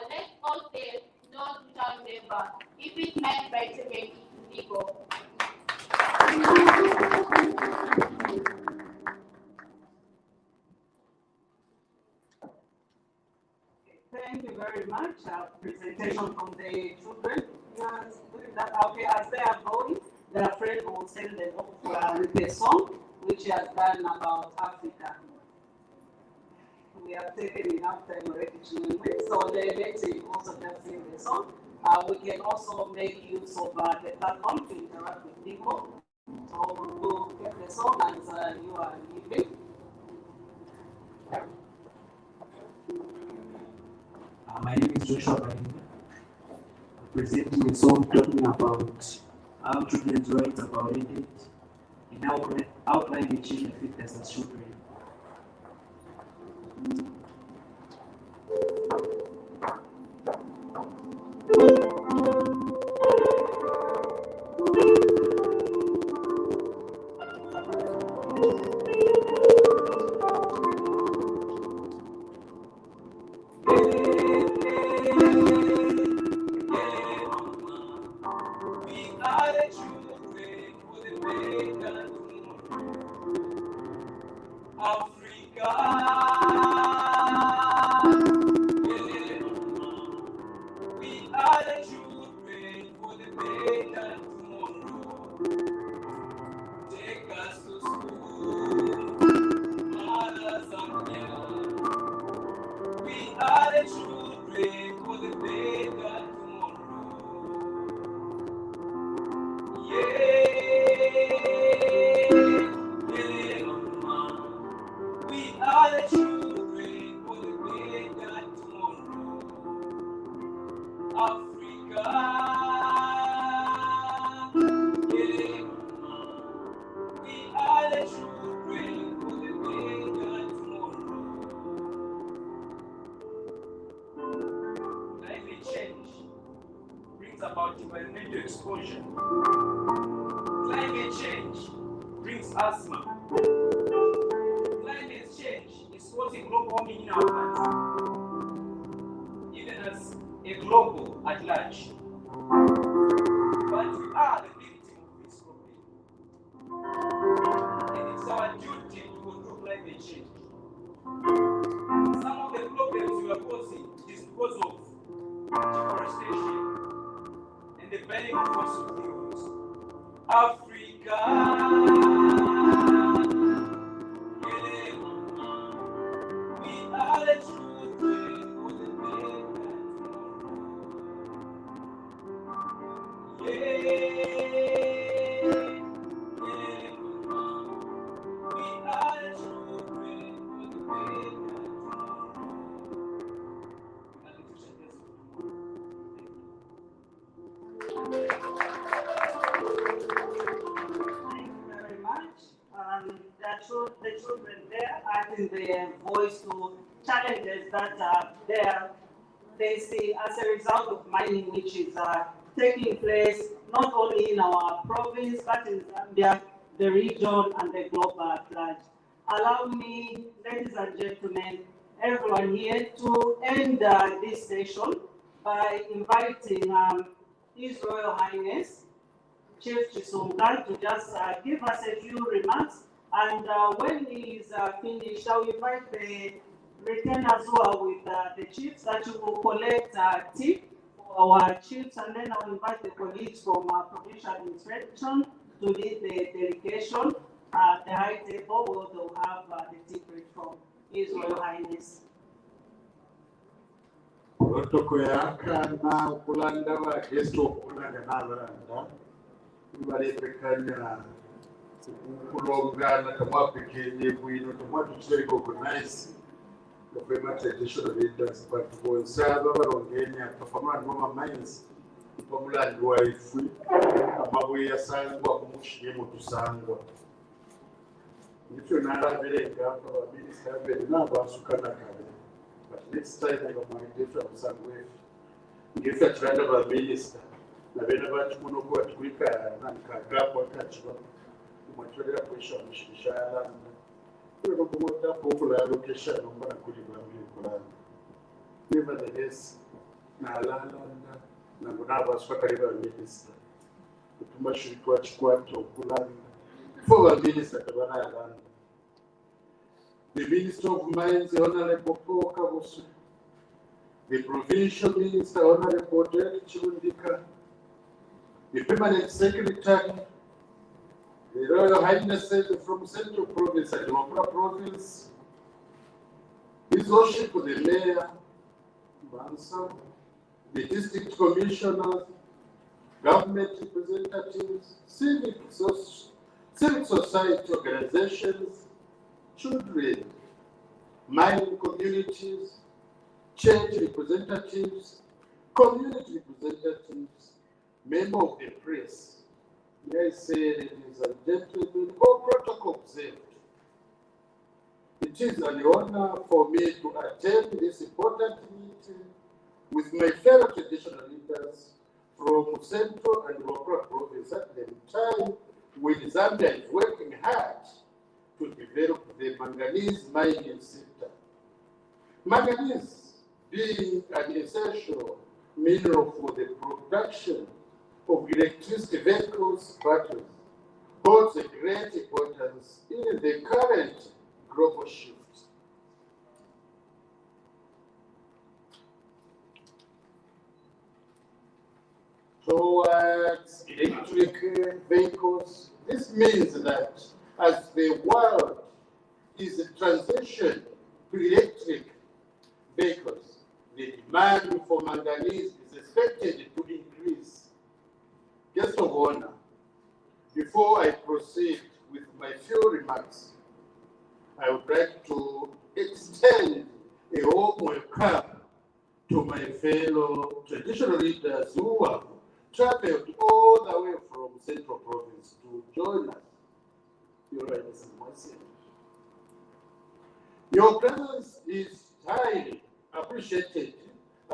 Let's all say no to child labor. If it's meant by children, it's illegal. Thank you very much. Presentation from the children. Okay, as they are going, their friend will send them off with a song which he has done about Africa. We have taken enough time already to wait, so let's also just sing the song. We can also make use of the platform to interact with people. So we'll get the song as you are leaving. My name is Joshua Bainga. Presenting a song talking about how children's rights are violated and outline the children fitness as children. About environmental exposure. Climate change brings asthma. Climate change is causing global warming in our country, even as a global at large. But we are the victim of this problem. And it's our duty to control climate change. Some of the problems we are causing is because of deforestation, the burning of fossil fuels. Africa, we are the children of the better tomorrow. We are the children of the better tomorrow. The children there adding their voice to challenges that are there they see as a result of mining, which is taking place not only in our province but in Zambia, the region, and the global at large. Allow me, ladies and gentlemen, everyone here, to end this session by inviting His Royal Highness Chief Chisumka to just give us a few remarks. And when he is finished, I will invite the retainers who are with the chiefs that will collect tip for our chiefs, and then I will invite the colleagues from provincial administration to lead the delegation at the high table where they will have the tip read from His Royal Highness. protocol yakana okulanda bagesti okulanda n'abalanda baletekanya okulongana temwapekenye bwino temwatukireko organize okwema traditional leaders but bonsaba balongenya performance mama mines pamulandi waifwe amabuye yasangwa kumushiye mutusangwa ndityo nalaberenga abaminisita bene n'abasukana kale but next time bamwandefu abusangwe ngefa kiranda baminisita nabena bacu muno kuba tukwika nankagapo akachiba kumwatolera kuisha mshishana kuno kumota popular location mbona kuli bambi kulana nevertheless nalanda na kunaba swakaliba minisita kutuma shirikwa chikwato kulana for the minister tabana yalanda the Minister of Mines Honorable Paul Kabusu, the Provincial Minister Honorable Derek Chirundika, the Permanent Secretary, the Royal Highness from Central Province and Local Province, His Lordship the Mayor, Bansa, the District Commissioners, government representatives, civil society organizations, children, mining communities, church representatives, community representatives, members of the press. May I say, ladies and gentlemen, all protocol observed. It is an honor for me to attend this important meeting with my fellow traditional leaders from Central and Local Province at the time when Zambia is working hard to develop the manganese mining sector. Manganese being an essential mineral for the production of electricity vehicles batteries holds a great importance in the current global shift towards electric vehicles. This means that as the world is a transition to electric vehicles, the demand for manganese is expected to increase. Guest of honor, before I proceed with my few remarks, I would like to extend a warm welcome to my fellow traditional leaders who have traveled all the way from Central Province to join us. Your Highness and myself. Your presence is highly appreciated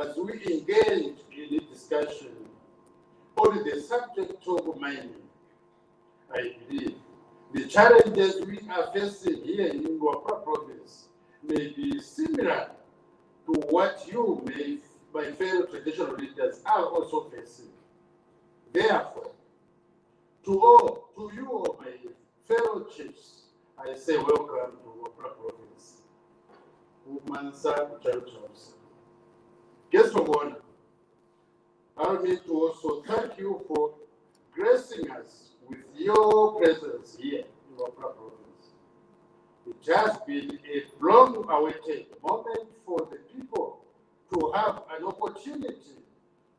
as we engage in a discussion on the subject of mining. I believe the challenges we are facing here in Indaba province may be similar to what you, my fellow traditional leaders, are also facing. Therefore, to you, all my fellow chiefs, I say welcome to Indaba province. Guest of honor, allow me to also thank you for gracing us with your presence here in Indaba province. It has been a long-awaited moment for the people to have an opportunity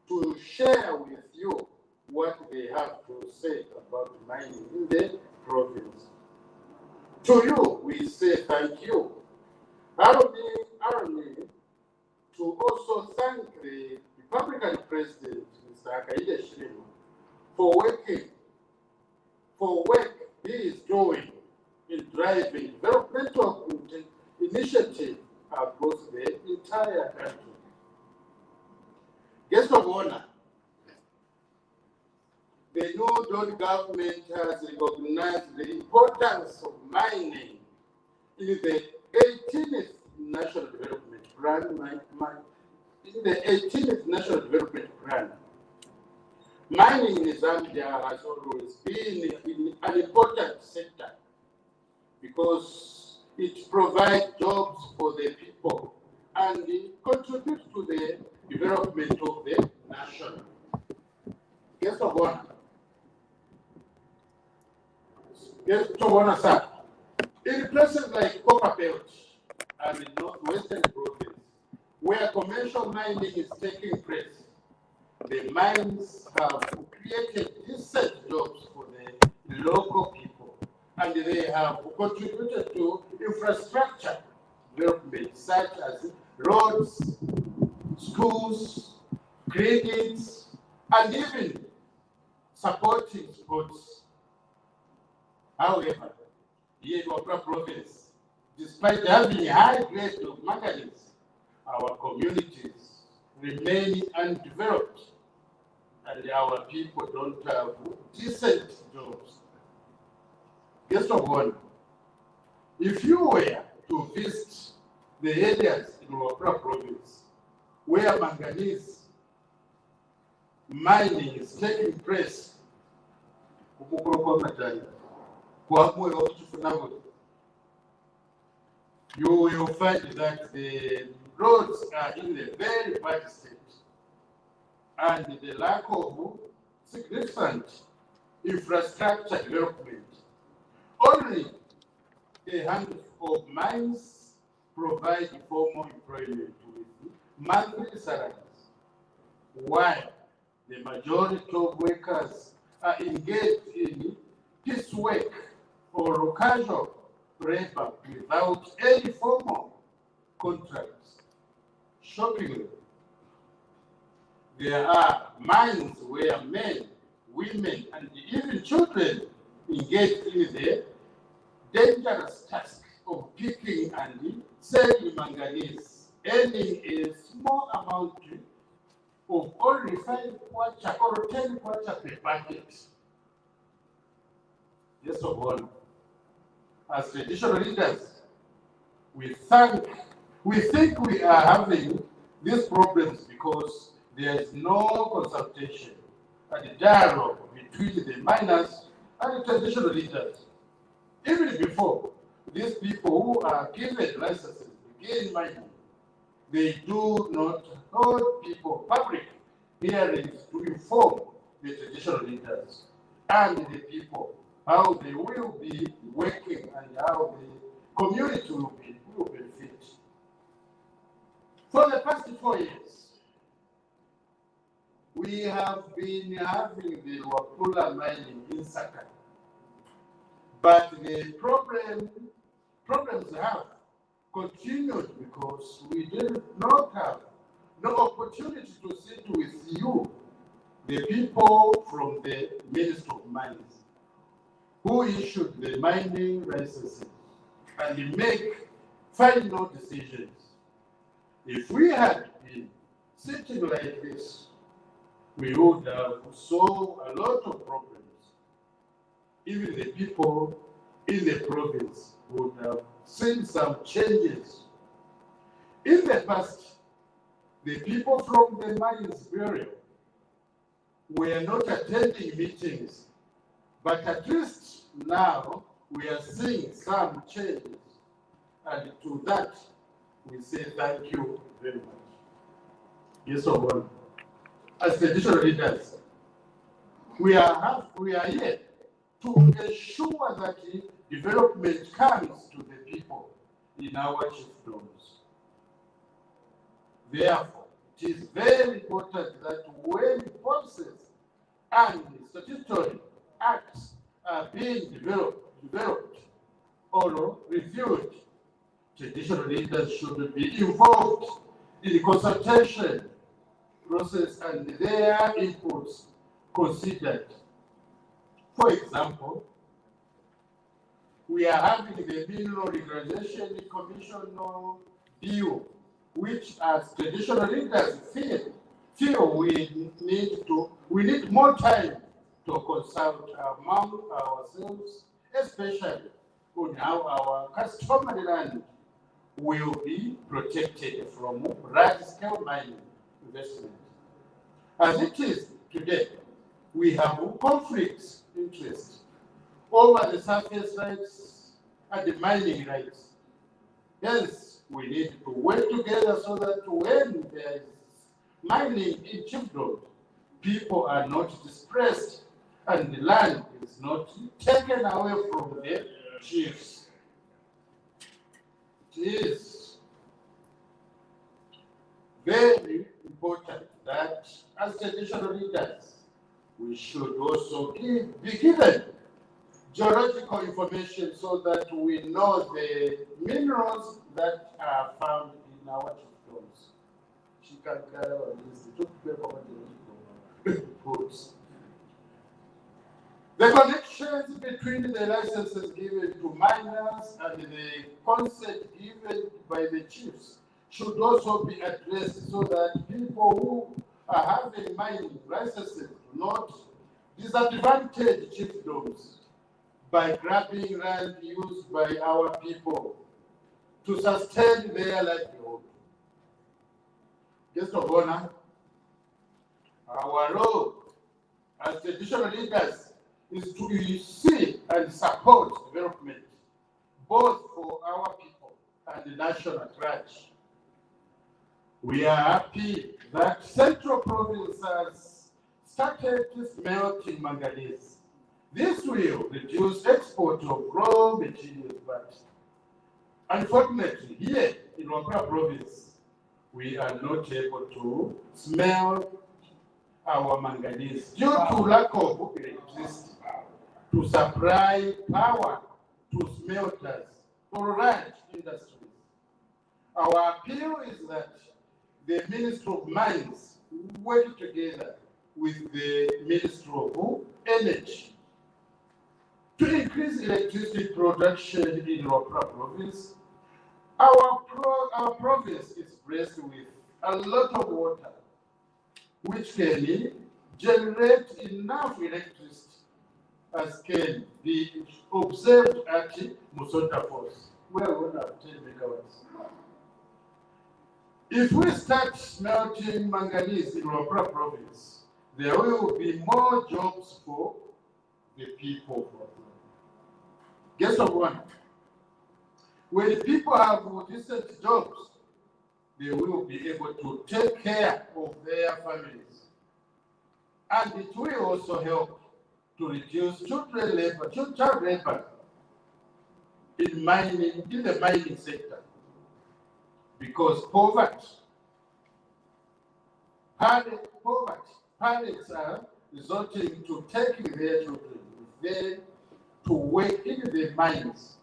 to share with you what they have to say about mining in the province. To you, we say thank you. Allow me to also thank the Republican President, Mr. Akaide Shirima, for work he is doing in driving developmental initiative across the entire country. Guest of honor, the new Don government has recognized the importance of mining in the 18th National Development Plan. In the 18th National Development Plan, mining in Zambia has always been an important sector because it provides jobs for the people and it contributes to the development of the nation. Guest of honor. Guest of honor, sir. In places like Copper Belt and in Northwestern Province, where commercial mining is taking place, the mines have created decent jobs for the local people, and they have contributed to infrastructure development such as roads, schools, clinics, and even supporting sports. However, here in Wapra province, despite having high grades of manganese, our communities remain undeveloped and our people don't have decent jobs. Guest of honor, if you were to visit the areas in Wapra province where manganese mining is taking place, you will find that the roads are in a very bad state, and the lack of significant infrastructure development. Only a handful of mines provide formal employment with monthly salaries, while the majority of workers are engaged in piecework or casual labor without any formal contracts. Shockingly, there are mines where men, women, and even children engage in the dangerous task of picking and selling manganese, earning a small amount of only 5 kwacha or 10 kwacha per packet. Yes, of all. As traditional leaders, we think we are having these problems because there is no consultation and dialogue between the miners and the traditional leaders. Even before these people who are given licenses begin mining, they do not hold people public hearings to inform the traditional leaders and the people how they will be working and how the community will benefit. For the past 4 years, we have been having the Wapula mining in Saka. But the problems have continued because we did not have no opportunity to sit with you, the people from the Ministry of Mines, who issued the mining licenses and make final decisions. If we had been sitting like this, we would have solved a lot of problems. Even the people in the province would have seen some changes. In the past, the people from the mines bureau were not attending meetings, but at least now we are seeing some changes. And to that, we say thank you very much. Yes, one. As traditional leaders, we are here to ensure that development comes to the people in our chiefdoms. Therefore, it is very important that when policies and statutory acts are being developed or reviewed, traditional leaders should be involved in the consultation process and their inputs considered. For example, we are having the Mineral Regulation Commission bill, which as traditional leaders feel we need more time to consult among ourselves, especially on how our customary land will be protected from large-scale mining investment. As it is today, we have conflicts interest over the surface rights and the mining rights. Hence, we need to work together so that when there is mining in chiefdom, people are not displaced and the land is not taken away from the chiefs. It is very important that as traditional leaders, we should also be given geological information so that we know the minerals that are found in our chiefdoms. The connections between the licenses given to miners and the consent given by the chiefs should also be addressed so that people who are having mining licenses do not disadvantage chiefdoms by grabbing land used by our people to sustain their livelihood. Guest of honor, our role as traditional leaders is to see and support development, both for our people and the nation at large. We are happy that Central Province has started smelting manganese. This will reduce export of raw materials, but unfortunately, here in Wapra Province, we are not able to smelt our manganese due to lack of electricity to supply power to smelters for large industries. Our appeal is that the Ministry of Mines work together with the Ministry of Energy to increase electricity production in Wapra Province. Our province is blessed with a lot of water, which can generate enough electricity as can be observed at Musota Falls, where we have 10 megawatts. If we start smelting manganese in Wapra Province, there will be more jobs for the people. Guess what? When people have decent jobs, they will be able to take care of their families. And it will also help to reduce child labor in the mining sector. Because parents are resorting to taking their children with them to work in the mines,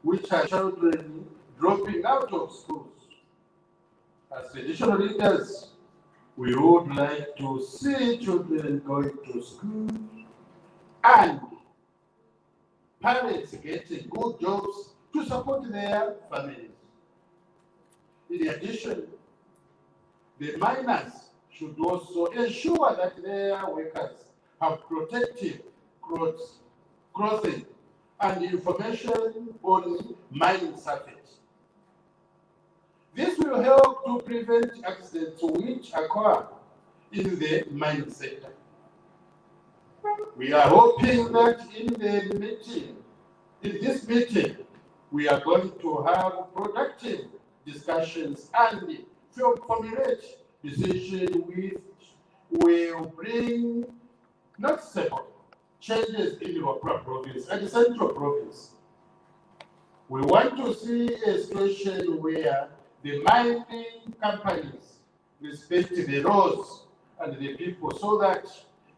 which are children dropping out of schools. As traditional leaders, we would like to see children going to school and parents getting good jobs to support their families. In addition, the miners should also ensure that their workers have protective clothing and information on mining surface. This will help to prevent accidents which occur in the mining sector. We are hoping that in this meeting, we are going to have productive discussions and formulate decisions which will bring noticeable changes in Wapra Province and the Central Province. We want to see a situation where the mining companies respect the laws and the people so that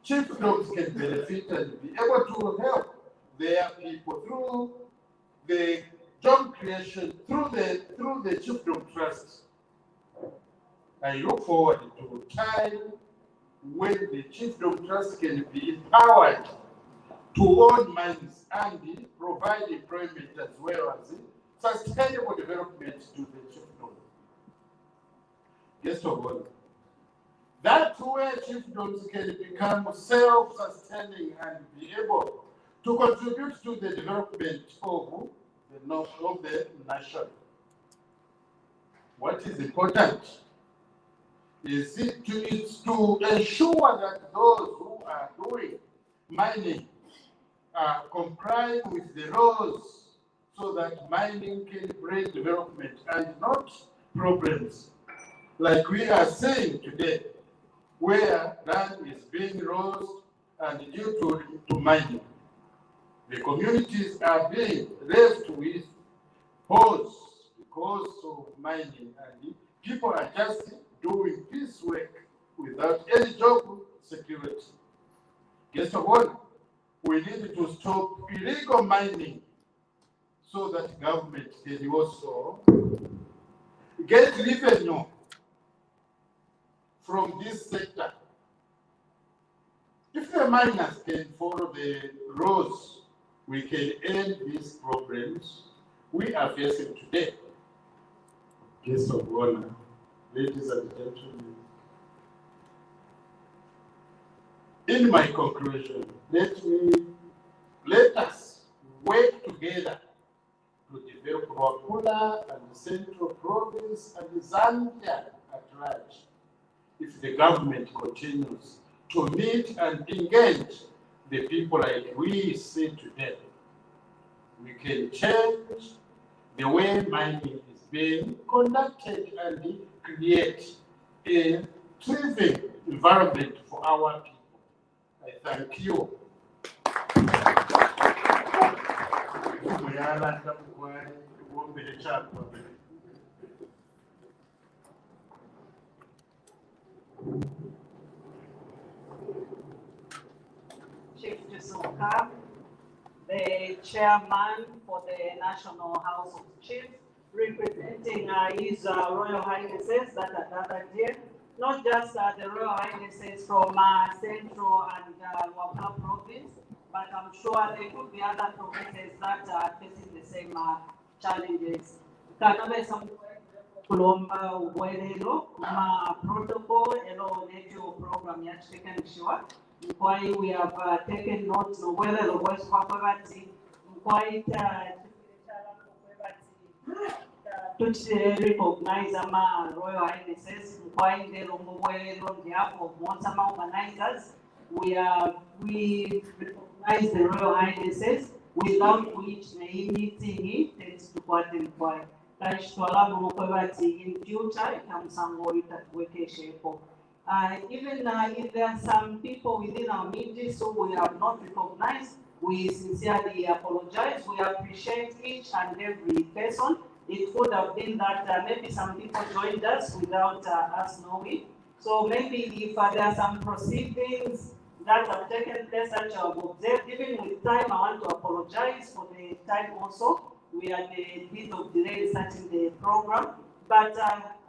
chiefdoms can benefit and be able to help their people through the job creation, through the chiefdom trust. I look forward to a time when the chiefdom trust can be empowered to own mines and provide employment as well as sustainable development to the chiefdom. Guess what? That's where chiefdoms can become self-sustaining and be able to contribute to the development of the nation. What is important is to ensure that those who are doing mining are complying with the laws so that mining can bring development and not problems like we are seeing today, where land is being lost and due to mining. The communities are being left with holes because of mining and People are just doing this work without any job security. Guess what? We need to stop illegal mining so that government can also get revenue from this sector. If the miners can follow the rules, we can end these problems we are facing today. Guests of honor, ladies and gentlemen, in my conclusion, let us work together to develop Rwakula and the Central Province and Zambia at large. If the government continues to meet and engage the people like we see today, we can change the way mining is being conducted and create a thriving environment for our people. I thank you. Chief Jisuka, the chairman for the National House of Chiefs, representing His Royal Highnesses that are gathered here, not just the Royal Highnesses from Central and Waka province, but I'm sure there could be other provinces that are facing the same challenges. Kanabe some kulomba ubwelelo ma protocol elo nejo program ya taken sure. Why we have taken notes of whether the voice of poverty quite to recognize Royal Highnesses, quite the on behalf of Monsama organizers. We recognize the Royal Highnesses, without which the meeting tends to qualify. In future, it comes some more even if there are some people within our midst who we have not recognized, we sincerely apologize. We appreciate each and every person. It could have been that maybe some people joined us without us knowing. So maybe if there are some proceedings that have taken place that you have observed, even with time, I want to apologize for the time also. We had a bit of delay starting the program, but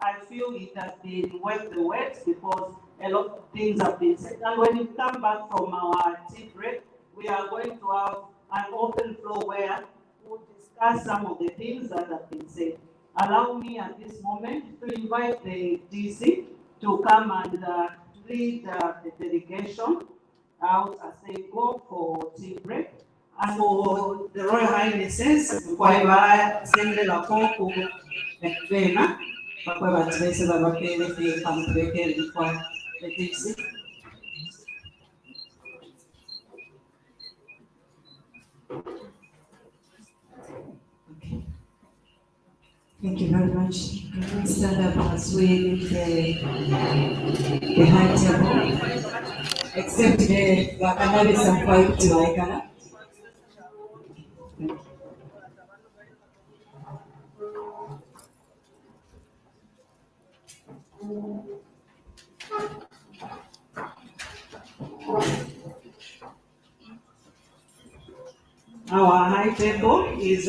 I feel it has been worth the wait because a lot of things have been said. And when we come back from our tea break, we are going to have an open floor where we'll discuss some of the things that have been said. Allow me at this moment to invite the DC to come and lead the delegation out as they go for tea break. And for the Royal Highnesses, kwa sende la kongo vena, kwa batrese ba bakele fi kampeke kwa the DC. Thank you very much. Can we stand up as we leave the high table? Except the cannabis and pipe to Aikana. Our high table is